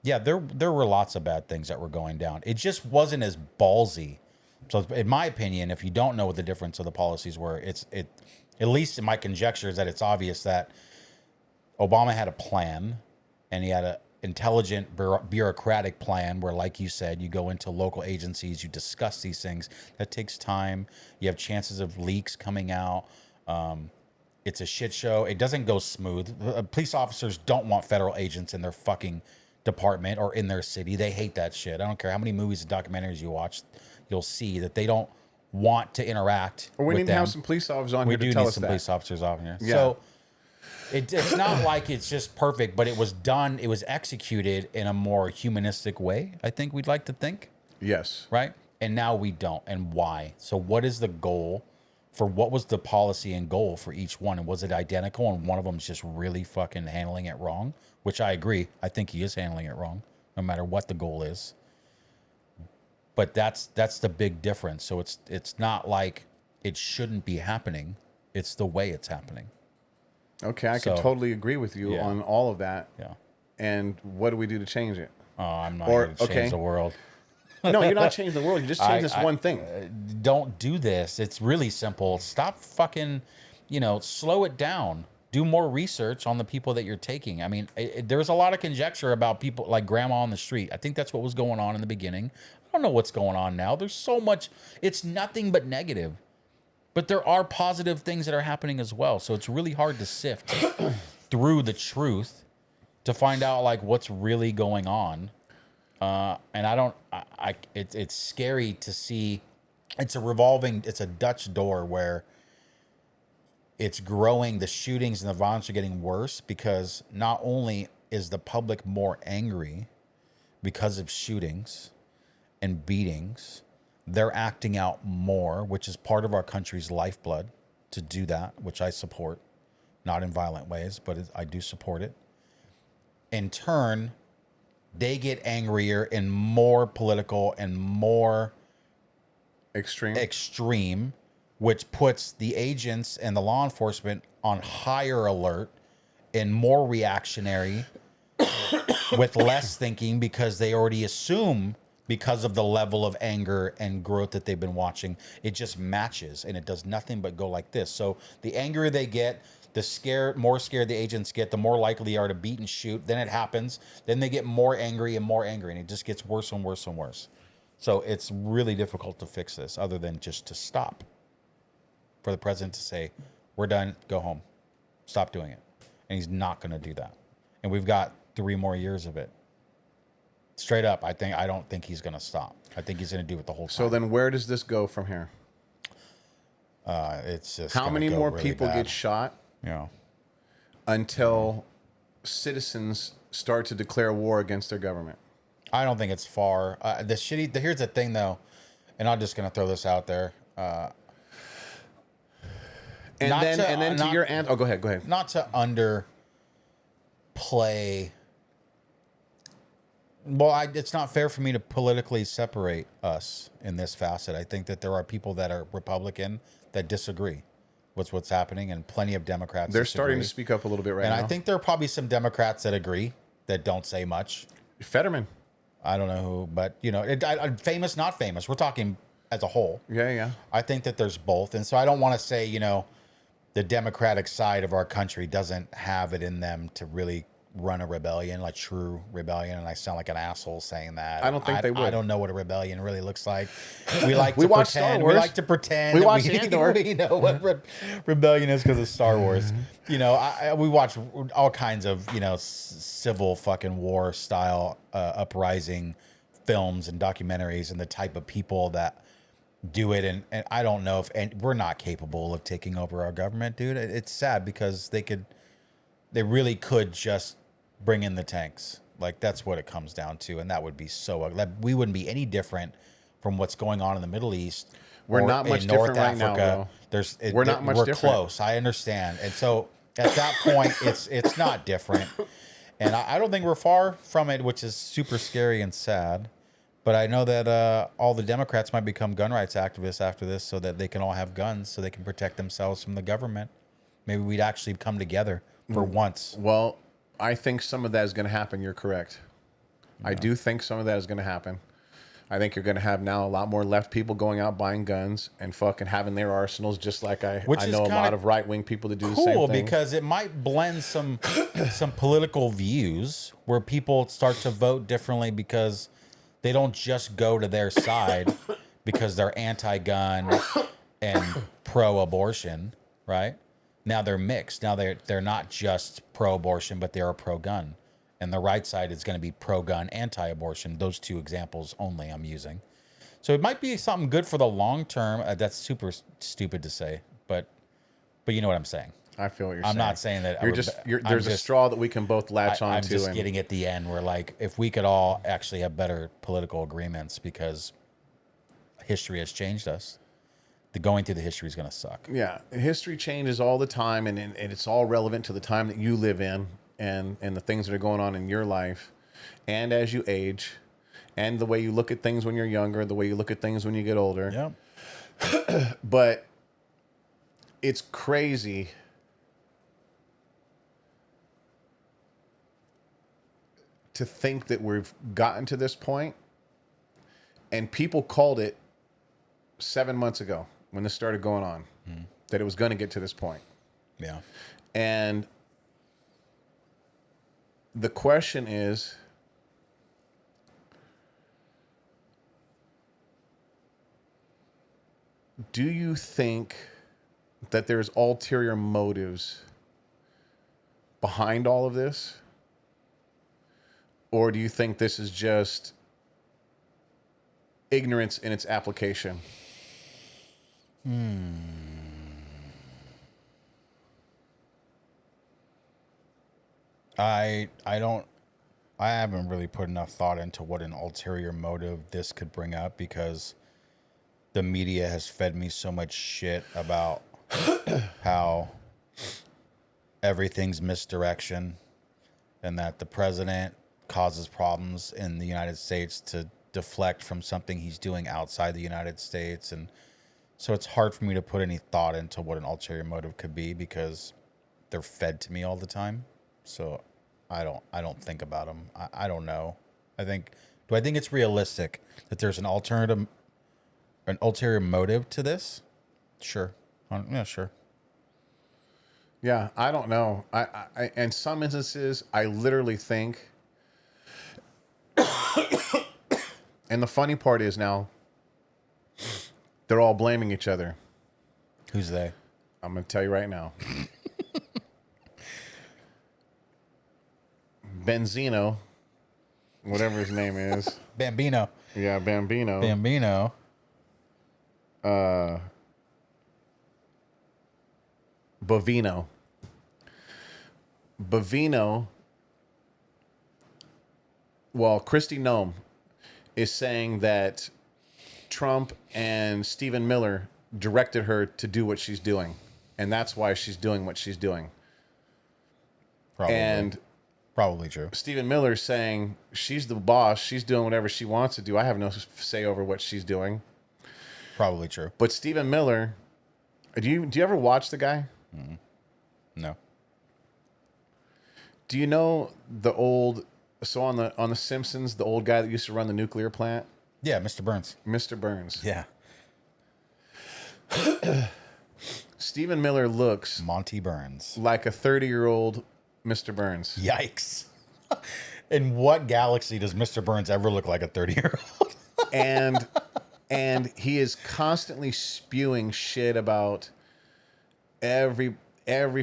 yeah, there were lots of bad things that were going down. It just wasn't as ballsy. So in my opinion, if you don't know what the difference of the policies were, at least in my conjecture is that it's obvious that Obama had a plan, and he had a intelligent bureaucratic plan where, like you said, you go into local agencies, you discuss these things. That takes time. You have chances of leaks coming out. It's a shit show. It doesn't go smooth. Police officers don't want federal agents in their fucking department or in their city. They hate that shit. I don't care how many movies and documentaries you watch, you'll see that they don't want to interact
or we
with
need
them.
to have some police officers on here to tell us that.
We do need some police officers on here.
Yeah.
So it's not like it's just perfect, but it was done. It was executed in a more humanistic way, I think we'd like to think.
Yes.
Right? And now we don't. And why? So what is the goal for what was the policy and goal for each one? And was it identical? And one of them is just really fucking handling it wrong, which I agree. I think he is handling it wrong, no matter what the goal is. But that's the big difference. So it's not like it shouldn't be happening. It's the way it's happening.
Okay, I can totally agree with you on all of that.
Yeah.
And what do we do to change it?
Oh, I'm not going to change the world.
No, you're not changing the world. You just change this one thing.
Don't do this. It's really simple. Stop fucking, slow it down. Do more research on the people that you're taking. I mean, there's a lot of conjecture about people like grandma on the street. I think that's what was going on in the beginning. I don't know what's going on now. There's so much. It's nothing but negative. But there are positive things that are happening as well. So it's really hard to sift through the truth to find out like what's really going on. And it's scary to see. It's a Dutch door where it's growing. The shootings and the violence are getting worse because not only is the public more angry because of shootings and beatings, they're acting out more, which is part of our country's lifeblood to do that, which I support, not in violent ways, but I do support it. In turn, they get angrier and more political and more extreme, which puts the agents and the law enforcement on higher alert and more reactionary with less thinking because they already assume because of the level of anger and growth that they've been watching, it just matches and it does nothing but go like this. So the angrier they get, the more scared the agents get, the more likely they are to beat and shoot. Then it happens. Then they get more angry, and it just gets worse and worse and worse. So it's really difficult to fix this other than just to stop. For the president to say, we're done, go home. Stop doing it. And he's not going to do that. And we've got 3 more years of it. Straight up, I don't think he's going to stop. I think he's going to do it the whole time.
So then where does this go from here?
It's just
how many more
really
people
bad.
get shot until citizens start to declare war against their government?
I don't think it's far. Here's the thing, though, and I'm just going to throw this out there.
And then to your answer. Oh, go ahead.
Not to underplay. Well, it's not fair for me to politically separate us in this facet. I think that there are people that are Republican that disagree with what's happening, and plenty of Democrats.
They're starting to speak up a little bit right now.
And I think there are probably some Democrats that agree that don't say much.
Fetterman.
I don't know who, but famous, not famous. We're talking as a whole.
Yeah.
I think that there's both, and so I don't want to say the Democratic side of our country doesn't have it in them to really run a rebellion, like true rebellion, and I sound like an asshole saying that.
I don't think they would.
I don't know what a rebellion really looks like. We like
we
to
watch
pretend.
Star Wars.
We like to pretend.
We
that
watch Andor.
We know what rebellion is because of Star Wars. We watch all kinds of civil fucking war style uprising films and documentaries, and the type of people that do it. And I don't know if we're not capable of taking over our government, dude. It's sad because they really could just bring in the tanks. Like that's what it comes down to, and that would be so ugly. We wouldn't be any different from what's going on in the Middle East.
We're not much different right now, bro.
We're not much different. We're close. I understand, and so at that point, it's not different, and I don't think we're far from it, which is super scary and sad. But I know that all the Democrats might become gun rights activists after this, so that they can all have guns, so they can protect themselves from the government. Maybe we'd actually come together for once.
Well, I think some of that is going to happen. You're correct. Yeah. I do think some of that is going to happen. I think you're going to have now a lot more left people going out buying guns and fucking having their arsenals, just like I know a lot of right-wing people to do the same thing.
Cool, because it might blend some political views where people start to vote differently because they don't just go to their side because they're anti-gun and pro-abortion, right? Now they're mixed. Now they're not just pro-abortion, but they're pro-gun. And the right side is going to be pro-gun, anti-abortion. Those two examples only I'm using. So it might be something good for the long term. That's super stupid to say, but you know what I'm saying.
I feel what you're saying.
I'm not saying that.
There's a straw that we can both latch on to.
I'm just getting at the end where, like, if we could all actually have better political agreements, because history has changed us. The going through the history is going to suck.
Yeah, history changes all the time, and it's all relevant to the time that you live in. And the things that are going on in your life, and as you age, and the way you look at things when you're younger, the way you look at things when you get older.
Yeah.
But it's crazy to think that we've gotten to this point, and people called it 7 months ago when this started going on, that it was going to get to this point.
Yeah.
And the question is, do you think that there's ulterior motives behind all of this? Or do you think this is just ignorance in its application?
I haven't really put enough thought into what an ulterior motive this could bring up, because the media has fed me so much shit about how everything's misdirection and that the president causes problems in the United States to deflect from something he's doing outside the United States. And so it's hard for me to put any thought into what an ulterior motive could be, because they're fed to me all the time. So I don't think about them. I don't know. I think it's realistic that there's an ulterior motive to this? Sure. Yeah, sure.
Yeah, I don't know. I in some instances, I literally think, and the funny part is now, they're all blaming each other.
Who's they?
I'm going to tell you right now. Benzino, whatever his name is.
Bambino.
Yeah, Bambino.
Bambino.
Bovino. Well, Kristi Noem is saying that Trump and Stephen Miller directed her to do what she's doing, and that's why she's doing what she's doing.
Probably true.
Stephen Miller saying she's the boss, she's doing whatever she wants to do. I have no say over what she's doing.
Probably true.
But Stephen Miller, do you ever watch the guy?
No.
Do you know the old, so on the Simpsons, the old guy that used to run the nuclear plant?
Yeah, Mr. Burns.
Mr. Burns.
Yeah.
Stephen Miller looks
Monty Burns
like a 30-year-old Mr. Burns.
Yikes. In what galaxy does Mr. Burns ever look like a 30-year-old?
and he is constantly spewing shit about every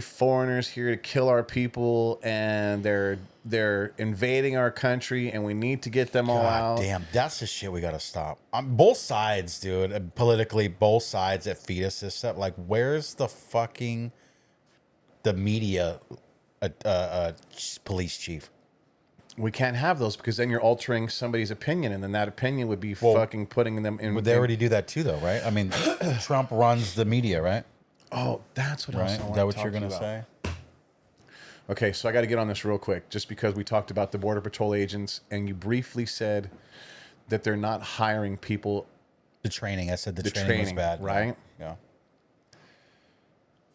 foreigner's here to kill our people, and they're invading our country, and we need to get them all out.
Damn, that's the shit we gotta stop. On both sides, dude. Politically, both sides that feed us this stuff. Like, where's the media police chief?
We can't have those because then you're altering somebody's opinion, and then that opinion would be fucking putting them in.
Would they already do that too, though, right? I mean, Trump runs the media, right?
Oh, that's what I was.
Is that what you're going to say?
Okay, so I got to get on this real quick, just because we talked about the Border Patrol agents, and you briefly said that they're not hiring people.
The training. I said the training was bad.
Right?
Yeah.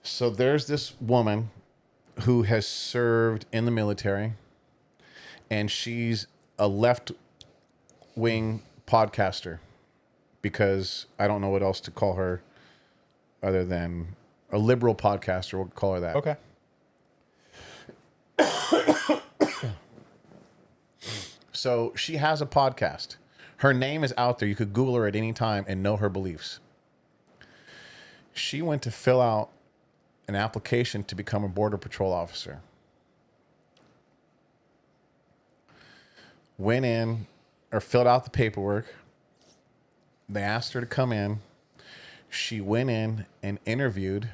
So there's this woman who has served in the military, and she's a left-wing podcaster, because I don't know what else to call her other than a liberal podcaster. We'll call her that.
Okay.
So she has a podcast. Her name is out there. You could Google her at any time and know her beliefs. She went to fill out an application to become a Border Patrol officer. Went in, or filled out the paperwork. They asked her to come in. She went in and interviewed,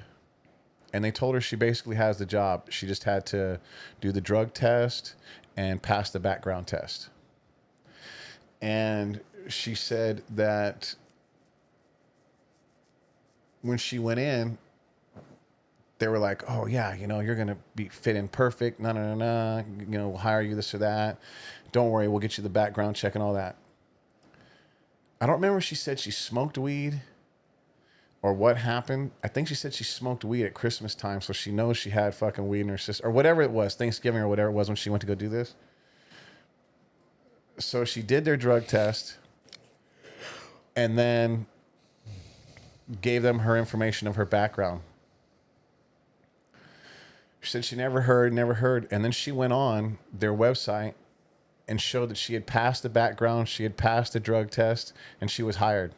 and they told her she basically has the job. She just had to do the drug test and pass the background test. And she said that when she went in, they were like, oh, yeah, you're going to be fit in perfect. No. We'll hire you, this or that. Don't worry, we'll get you the background check and all that. I don't remember if she said she smoked weed or what happened. I think she said she smoked weed at Christmas time, so she knows she had fucking weed in her system, or whatever it was, Thanksgiving or whatever it was when she went to go do this. So she did their drug test and then gave them her information of her background. She said she never heard. And then she went on their website and showed that she had passed the background, she had passed the drug test, and she was hired.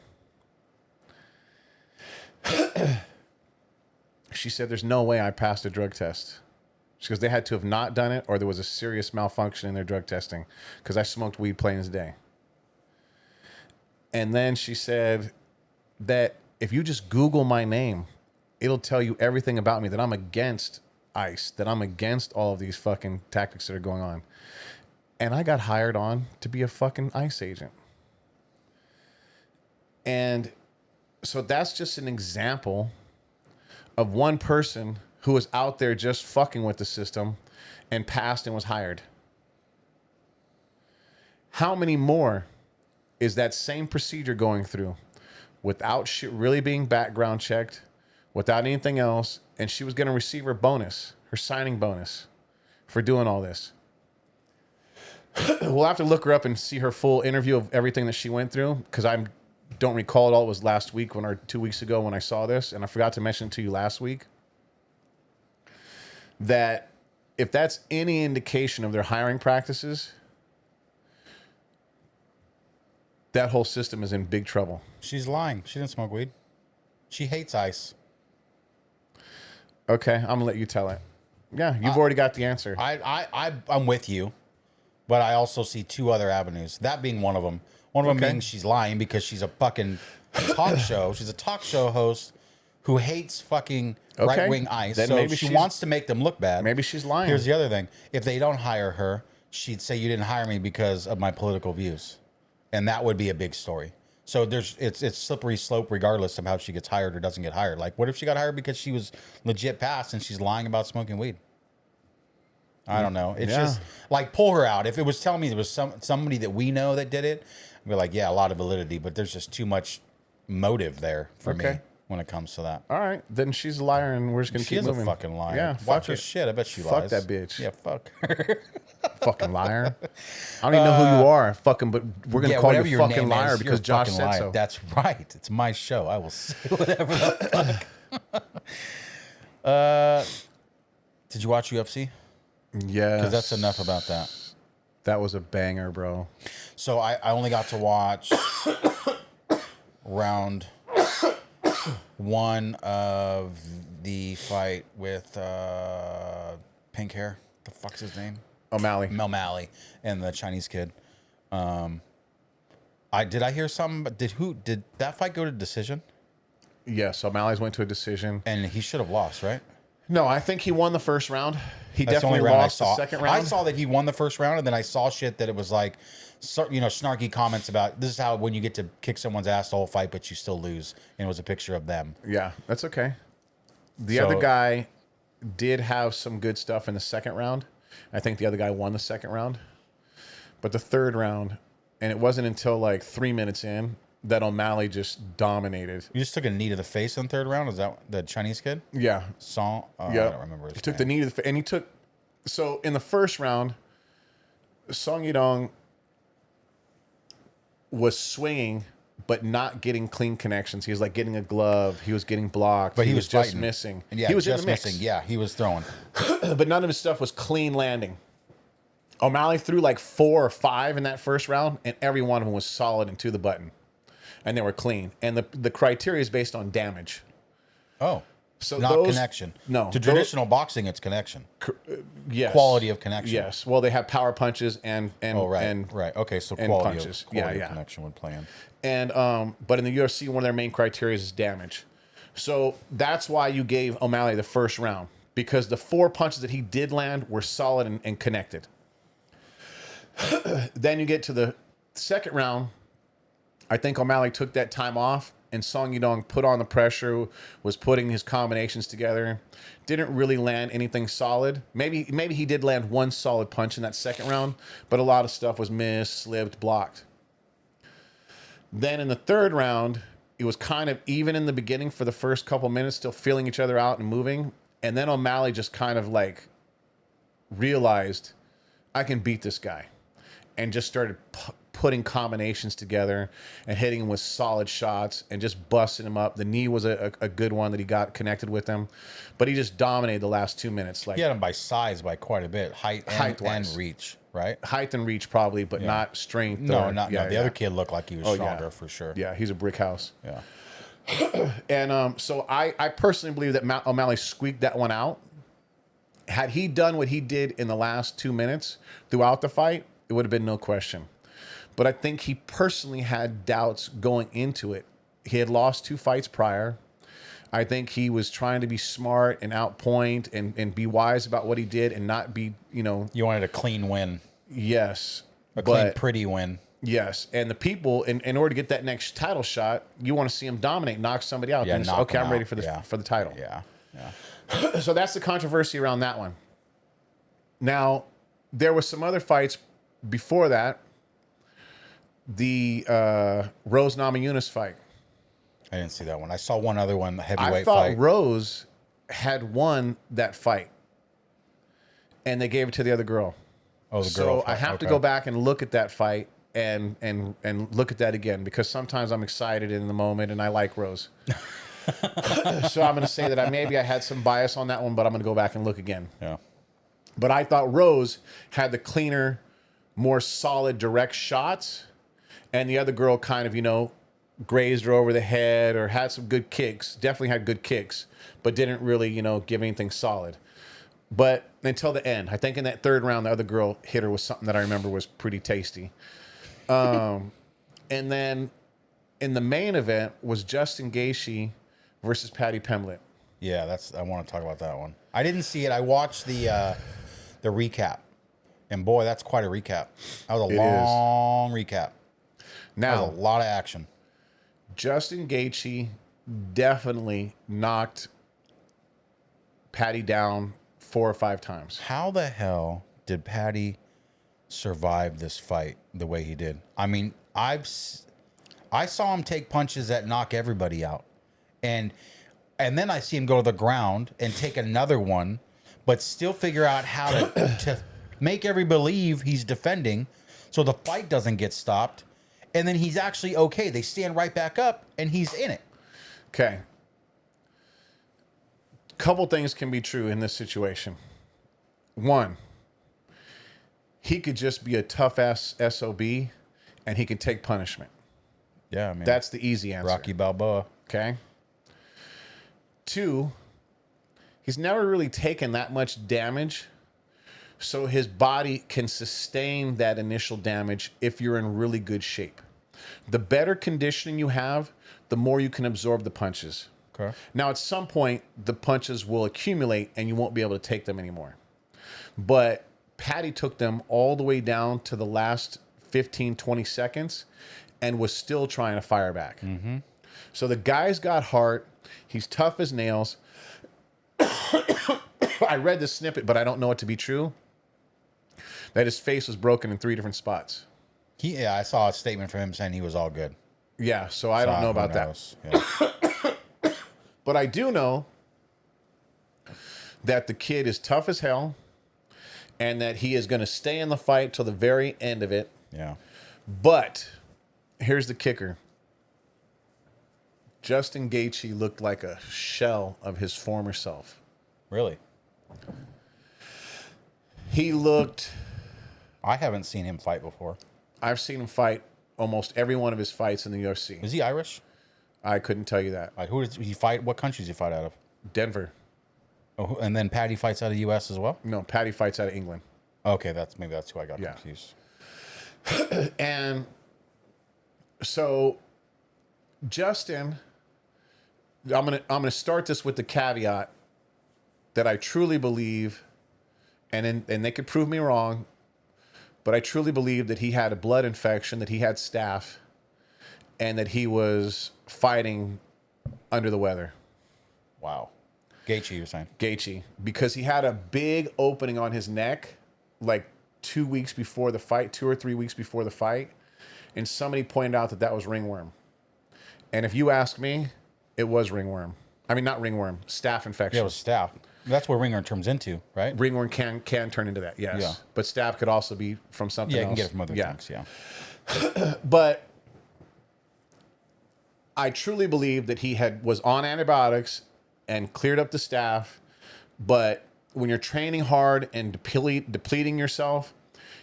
She said, there's no way I passed a drug test. She goes, they had to have not done it, or there was a serious malfunction in their drug testing, because I smoked weed plain as day. And then she said that if you just Google my name, it'll tell you everything about me, that I'm against ICE, that I'm against all of these fucking tactics that are going on. And I got hired on to be a fucking ICE agent. And so that's just an example of one person who was out there just fucking with the system and passed and was hired. How many more is that same procedure going through without shit really being background checked, without anything else, and she was going to receive her bonus, her signing bonus for doing all this? We'll have to look her up and see her full interview of everything that she went through, because I don't recall it all. It was last week or 2 weeks ago when I saw this, and I forgot to mention it to you last week, that if that's any indication of their hiring practices, that whole system is in big trouble.
She's lying. She didn't smoke weed. She hates ICE.
Okay, I'm gonna let you tell it. Yeah, you've already got the answer.
I'm with you, but I also see two other avenues. That being one of them. One of them being she's lying because she's a fucking talk show. She's a talk show host who hates fucking right-wing ICE. Then so maybe she wants to make them look bad.
Maybe she's lying.
Here's the other thing. If they don't hire her, she'd say you didn't hire me because of my political views. And that would be a big story. So it's slippery slope regardless of how she gets hired or doesn't get hired. Like, what if she got hired because she was legit passed and she's lying about smoking weed? I don't know. It's just like, pull her out. If it was telling me there was somebody that we know that did it, I'd be like, yeah, a lot of validity, but there's just too much motive there for me when it comes to that.
All right, then she's a liar, and we're just gonna keep moving.
She's a fucking liar.
Yeah,
watch her shit. I bet she lies.
Fuck that bitch.
Yeah, fuck her.
Fucking liar. I don't even know who you are. Fucking, but we're gonna call you a fucking liar because Josh said so.
That's right. It's my show. I will say whatever the fuck. Did you watch UFC?
Yes.
Because that's enough about that.
That was a banger, bro.
So I only got to watch round one of the fight with pink hair. The fuck's his name? O'Malley and the Chinese kid. Did I hear something? Did that fight go to decision?
Yes, O'Malley's went to a decision,
and he should have lost, right?
No, I think he won the first round. He
That's
definitely
the only round
lost the second round.
I saw that he won the first round, and then I saw shit that it was like, snarky comments about this is how when you get to kick someone's ass the whole fight, but you still lose, and it was a picture of them.
Yeah, that's okay. The other guy did have some good stuff in the second round. I think the other guy won the second round. But the third round, and it wasn't until like 3 minutes in that O'Malley just dominated.
You just took a knee to the face in the third round? Is that the Chinese kid?
Yeah.
Song?
Yeah.
I don't remember his name.
He took the knee to the and he took... So in the first round, Song Yidong was swinging, but not getting clean connections. He was like getting a glove. He was getting blocked.
But he was
just
fighting.
missing.
And yeah,
he was
just
in the mix.
missing. Yeah, he was throwing.
But none of his stuff was clean landing. O'Malley threw like 4 or 5 in that first round, and every one of them was solid and to the button. And they were clean. And the criteria is based on damage.
Oh.
So
not connection.
No.
To traditional boxing, it's connection.
Yes.
Quality of connection.
Yes. Well, they have power punches and
right. Okay, so quality
punches.
Of connection would play in.
And but in the UFC, one of their main criteria is damage. So that's why you gave O'Malley the first round, because the 4 punches that he did land were solid and connected. Then you get to the second round. I think O'Malley took that time off, and Song Yidong put on the pressure, was putting his combinations together. Didn't really land anything solid. Maybe he did land one solid punch in that second round, but a lot of stuff was missed, slipped, blocked. Then in the third round, it was kind of even in the beginning for the first couple minutes, still feeling each other out and moving. And then O'Malley just kind of like realized, I can beat this guy. And just started putting combinations together and hitting him with solid shots and just busting him up. The knee was a good one that he got connected with him. But he just dominated the last 2 minutes. Like,
he had him by size by quite a bit. Height and reach, right?
Height and reach probably, but not strength.
No, not no. The other kid looked like he was stronger for sure.
Yeah, he's a brick house.
Yeah.
And so I personally believe that O'Malley squeaked that one out. Had he done what he did in the last 2 minutes throughout the fight, it would have been no question. But I think he personally had doubts going into it. He had lost 2 fights prior. I think he was trying to be smart and outpoint and be wise about what he did and not be,
You wanted a clean win.
Yes.
Clean, pretty win.
Yes. And the people, in order to get that next title shot, you want to see him dominate, knock somebody out.
Yeah,
Okay, I'm ready for the title.
Yeah.
So that's the controversy around that one. Now, there was some other fights before that. The Rose Namajunas fight.
I didn't see that one. I saw one other one, the heavyweight
I thought
fight.
Rose had won that fight, and they gave it to the other girl.
Oh, the girl.
So I have to go back and look at that fight and look at that again, because sometimes I'm excited in the moment and I like Rose. So I'm going to say that maybe I had some bias on that one, but I'm going to go back and look again.
Yeah.
But I thought Rose had the cleaner, more solid, direct shots, and the other girl kind of, grazed her over the head or had some good kicks. Definitely had good kicks, but didn't really, give anything solid. But until the end, I think in that third round, the other girl hit her with something that I remember was pretty tasty. And then in the main event was Justin Gaethje versus Paddy Pimblett.
Yeah, I want to talk about that one. I didn't see it. I watched the recap, and boy, that's quite a recap. That was a long recap.
Now,
that was a lot of action.
Justin Gaethje definitely knocked Paddy down 4 or 5 times.
How the hell did Paddy survive this fight the way he did? I mean, I saw him take punches that knock everybody out, and then I see him go to the ground and take another one, but still figure out how to make everybody believe he's defending, so the fight doesn't get stopped, and then he's actually okay. They stand right back up, and he's in it.
Okay. Couple things can be true in this situation. One, he could just be a tough-ass SOB, and he can take punishment.
Yeah, I mean,
that's the easy answer.
Rocky Balboa.
Okay. 2, he's never really taken that much damage, so his body can sustain that initial damage if you're in really good shape. The better conditioning you have, the more you can absorb the punches.
Okay.
Now, at some point, the punches will accumulate and you won't be able to take them anymore. But Patty took them all the way down to the last 15, 20 seconds and was still trying to fire back.
Mm-hmm.
So the guy's got heart. He's tough as nails. I read the snippet, but I don't know it to be true, that his face was broken in 3 different spots.
Yeah, I saw a statement from him saying he was all good.
Yeah, so I don't know about that.
Yeah.
But I do know that the kid is tough as hell and that he is going to stay in the fight till the very end of it.
Yeah.
But here's the kicker. Justin Gaethje looked like a shell of his former self.
Really?
He looked...
I haven't seen him fight before.
I've seen him fight almost every one of his fights in the UFC.
Is he Irish?
I couldn't tell you that.
Who does he fight? What countries does he fight out of?
Denver.
Oh, and then Patty fights out of the U.S. as well?
No, Patty fights out of England.
Okay, maybe that's who I got confused.
And so Justin, I'm gonna start this with the caveat that I truly believe, and they could prove me wrong, but I truly believe that he had a blood infection, that he had staph, and that he was fighting under the weather.
Wow. Gaethje, you were saying?
Gaethje, because he had a big opening on his neck, like 2 weeks before the fight, 2 or 3 weeks before the fight, and somebody pointed out that was ringworm. And if you ask me, it was ringworm. I mean, not ringworm, staph infection.
Yeah, it was staph. That's where ringworm turns into, right?
Ringworm can turn into that, yes.
Yeah.
But staph could also be from something else.
Yeah, you can get it from other things, yeah.
But I truly believe that he was on antibiotics and cleared up the staph. But when you're training hard and depleting yourself,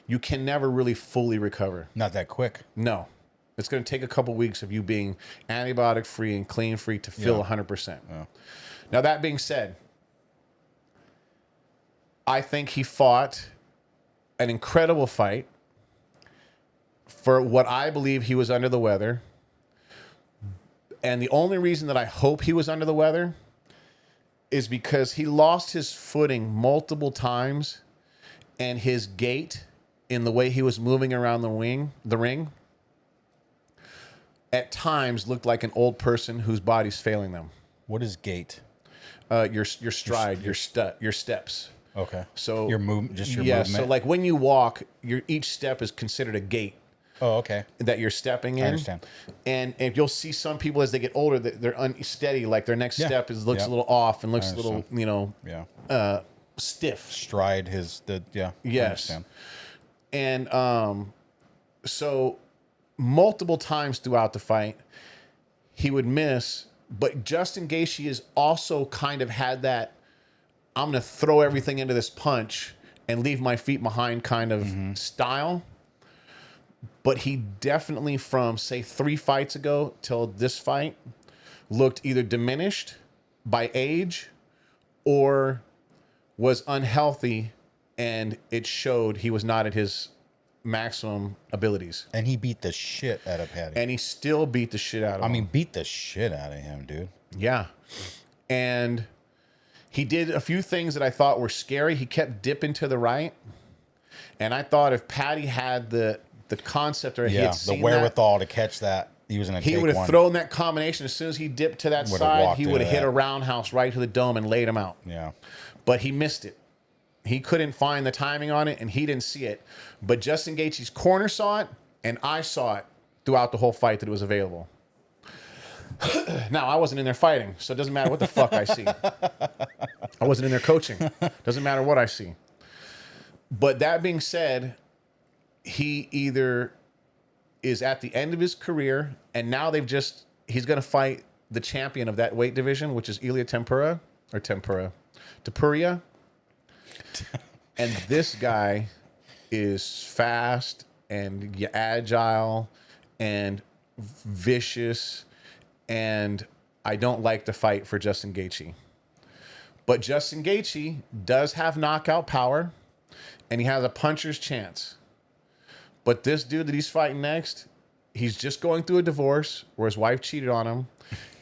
you can never really fully recover.
Not that quick.
No. It's going to take a couple weeks of you being antibiotic free and clean free to feel 100%. Yeah. Now, that being said, I think he fought an incredible fight. For what I believe, he was under the weather. And the only reason that I hope he was under the weather is because he lost his footing multiple times, and his gait in the way he was moving around the ring at times looked like an old person whose body's failing them.
What is gait?
Your stride, your steps.
Okay.
So
your movement.
So like when you walk, each step is considered a gait.
Oh, okay.
That you're stepping in.
I understand.
And if you'll see some people as they get older, they're unsteady. Like their next step looks a little off and looks a little, stiff.
Stride
Yes.
I understand.
And so multiple times throughout the fight, he would miss. But Justin Gaethje has also kind of had that, I'm going to throw everything into this punch and leave my feet behind kind of style. But he definitely, from say 3 fights ago till this fight, looked either diminished by age or was unhealthy, and it showed he was not at his maximum abilities.
And he beat the shit out of Patty.
And he still beat the shit out of him.
I mean, beat the shit out of him, dude.
Yeah. And he did a few things that I thought were scary. He kept dipping to the right. And I thought if Patty had the concept, or he had seen
the wherewithal to catch that, he was going to take one.
He would have thrown that combination. As soon as he dipped to that side, he would have hit a roundhouse right to the dome and laid him out.
Yeah.
But he missed it. He couldn't find the timing on it, and he didn't see it. But Justin Gaethje's corner saw it, and I saw it throughout the whole fight that it was available. Now, I wasn't in there fighting, so it doesn't matter what the fuck I see. I wasn't in there coaching. Doesn't matter what I see. But that being said, he either is at the end of his career, and now he's going to fight the champion of that weight division, which is Ilia Topuria. And this guy is fast and agile and vicious, and I don't like the fight for Justin Gaethje. But Justin Gaethje does have knockout power, and he has a puncher's chance. But this dude that he's fighting next, he's just going through a divorce where his wife cheated on him.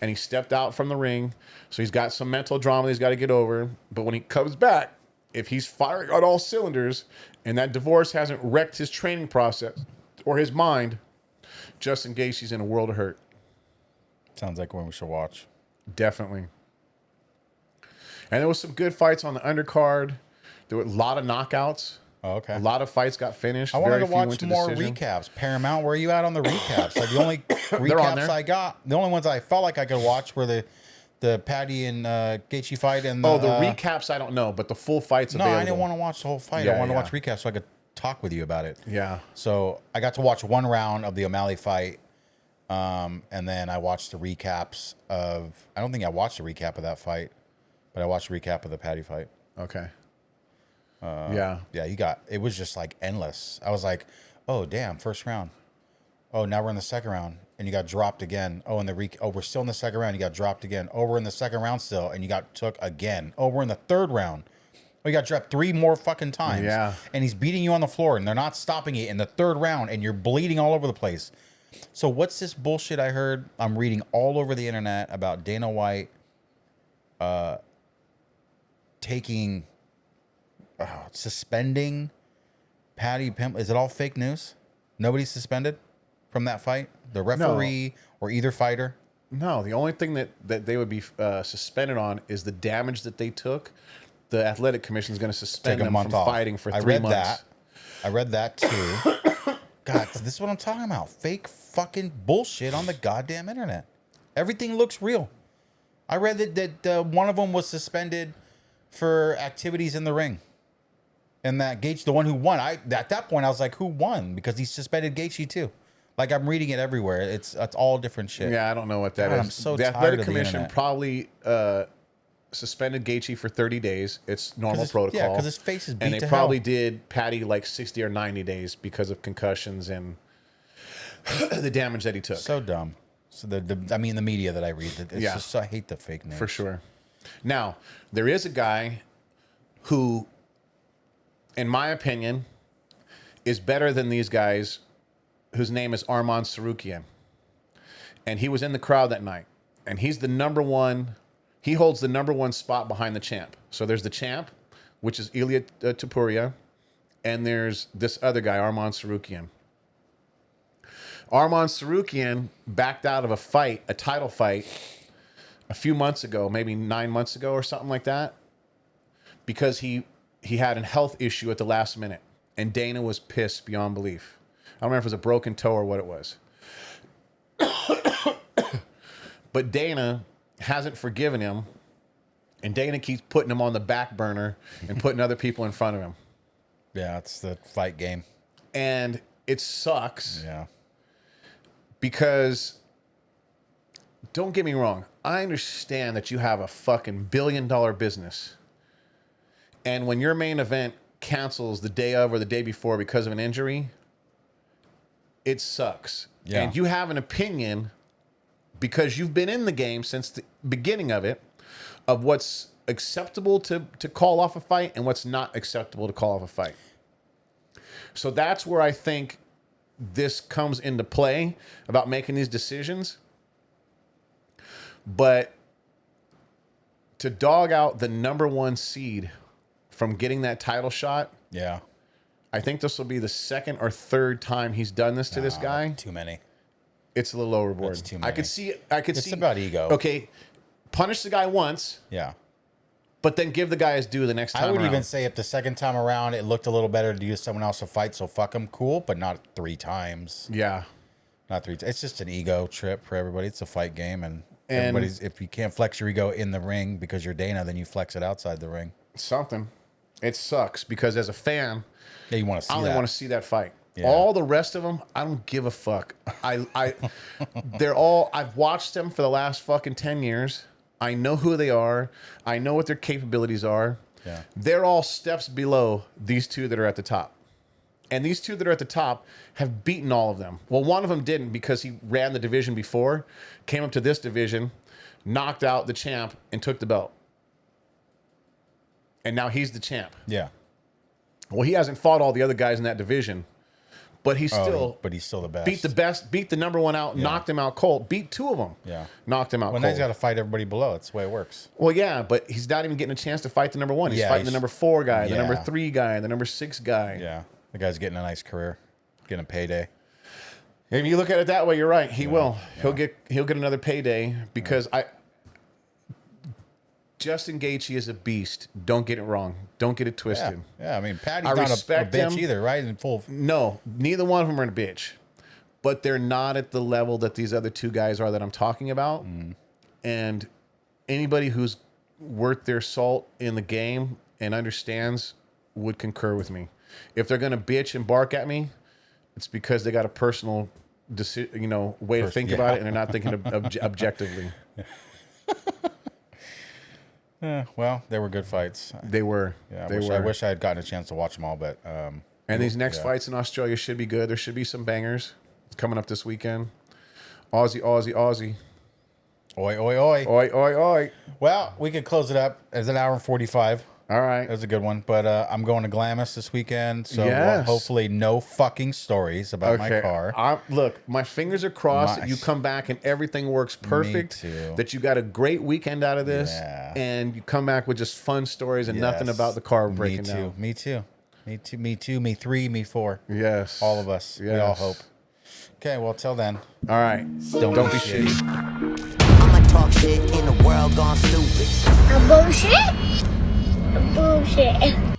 and he stepped out from the ring. So he's got some mental drama he's got to get over. But when he comes back, if he's firing on all cylinders and that divorce hasn't wrecked his training process or his mind, Justin Gaethje's in a world of hurt.
Sounds like one we should watch.
Definitely. And there was some good fights on the undercard. There were a lot of knockouts.
Oh, okay.
A lot of fights got finished.
I wanted
Very
to
few went
watch
to
more
decision.
recaps. Paramount, where are you at on the recaps? Like the only
on
recaps
there.
I got, the only ones I felt like I could watch were the Patty and Gaethje fight and
The recaps I don't know, but the full fights
No,
available.
I didn't want to watch the whole fight.
Yeah,
I wanted
yeah.
to watch recaps so I could talk with you about it.
Yeah.
So I got to watch one round of the O'Malley fight, and then I watched the recaps of. I don't think I watched a recap of that fight, but I watched a recap of the Patty fight.
Okay.
Yeah, it was just like endless. I was like, oh damn, first round. Oh, now we're in the second round, and you got dropped again. Oh, we're still in the second round. You got dropped again. Oh, we're in the second round still, and you got took again. Oh, we're in the third round. Oh, you got dropped 3 more fucking times.
Yeah.
And he's beating you on the floor, and they're not stopping it in the third round, and you're bleeding all over the place. So what's this bullshit I heard? I'm reading all over the internet about Dana White suspending Patty Pimble. Is it all fake news? Nobody's suspended from that fight? The referee or either fighter?
No, the only thing that they would be suspended on is the damage that they took. The athletic commission is going to suspend them from fighting for 3 months.
I read that too. God, this is what I'm talking about. Fake fucking bullshit on the goddamn internet. Everything looks real. I read that one of them was suspended for activities in the ring. And that Gaethje, the one who won, at that point I was like, who won? Because he suspended Gaethje too. Like I'm reading it everywhere. It's all different shit.
Yeah, I don't know what that is.
I'm so
the
tired
athletic
of the
commission
internet.
probably suspended Gaethje for 30 days. It's normal protocol.
Yeah, because his face is beat
and they
to
probably
hell.
did Patty like 60 or 90 days because of concussions and the damage that he took.
So dumb. So the media that I read, it's
Yeah.
just, I hate the fake news.
For sure. Now, there is a guy who, in my opinion, is better than these guys, whose name is Arman Sarukian. And he was in the crowd that night. And he's the number one. He holds the number one spot behind the champ. So there's the champ, which is Ilya Topuria. And there's this other guy, Arman Sarukian. Arman Sarukian backed out of a fight, a title fight, a few months ago, maybe 9 months ago or something like that, because he had a health issue at the last minute. And Dana was pissed beyond belief. I don't remember if it was a broken toe or what it was. But Dana hasn't forgiven him, and Dana keeps putting him on the back burner and putting other people in front of him.
Yeah, it's the fight game.
And it sucks.
Yeah.
Because, don't get me wrong, I understand that you have a fucking $1 billion business. And when your main event cancels the day of or the day before because of an injury, it sucks.
Yeah.
And you have an opinion, because you've been in the game since the beginning of it, of what's acceptable to call off a fight and what's not acceptable to call off a fight. So that's where I think this comes into play about making these decisions. But to dog out the number one seed from getting that title shot,
Yeah.
I think this will be the second or third time he's done this to this guy.
Too many.
It's a little overboard.
That's too
I
many.
could see. It's
about ego.
Okay, punish the guy once,
Yeah.
but then give the guy his due the next time
I would
around.
even say if the second time around it looked a little better to use someone else to fight, so fuck him, cool, but not 3 times.
Yeah.
Not 3 times. It's just an ego trip for everybody. It's a fight game, and everybody's, if you can't flex your ego in the ring because you're Dana, then you flex it outside the ring.
Something. It sucks because as a fan,
Yeah, you want to see
I only
that.
want to see that fight.
Yeah.
All the rest of them, I don't give a fuck. They're all. I've watched them for the last fucking 10 years. I know who they are. I know what their capabilities are.
Yeah.
They're all steps below these two that are at the top. And these two that are at the top have beaten all of them. Well, one of them didn't because he ran the division before, came up to this division, knocked out the champ, and took the belt. And now he's the champ.
Yeah.
Well, he hasn't fought all the other guys in that division, But he's
but he's still the best.
Beat the number one out, knocked him out cold. Beat two of them.
Yeah.
Knocked him out
Well,
cold.
now he's got to fight everybody below. That's the way it works.
Well, yeah, but he's not even getting a chance to fight the number one. He's fighting the number 4 guy, the number 3 guy, the number 6 guy.
Yeah. The guy's getting a nice career, getting a payday.
If you look at it that way, you're right. He will. He'll get another payday because Justin Gaethje is a beast. Don't get it wrong. Don't get it twisted.
Yeah. I mean, Patty's not a bitch either, right?
No, neither one of them are a bitch. But they're not at the level that these other 2 guys are that I'm talking about. And anybody who's worth their salt in the game and understands would concur with me. If they're going to bitch and bark at me, it's because they got a personal way to think about it, and they're not thinking objectively.
Well, they were good fights.
They were.
Yeah, I wish I had gotten a chance to watch them all, but
and these next fights in Australia should be good. There should be some bangers coming up this weekend. Aussie, Aussie, Aussie.
Oi, oi, oi.
Oi, oi, oi.
Well, we could close it up. It's an hour and 45.
All right.
That was a good one. But I'm going to Glamis this weekend, so hopefully no fucking stories about my car.
Look, my fingers are crossed that you come back and everything works perfect.
Me too.
That you got a great weekend out of this.
Yeah.
And you come back with just fun stories and nothing about the car breaking down.
Me too. Me too. Me too. Me 3. Me 4.
Yes.
All of us.
Yes.
We all hope. Okay, well, till then.
All right. Don't be shitty.
I'ma talk shit in a world gone stupid.
A bullshit? A bullshit.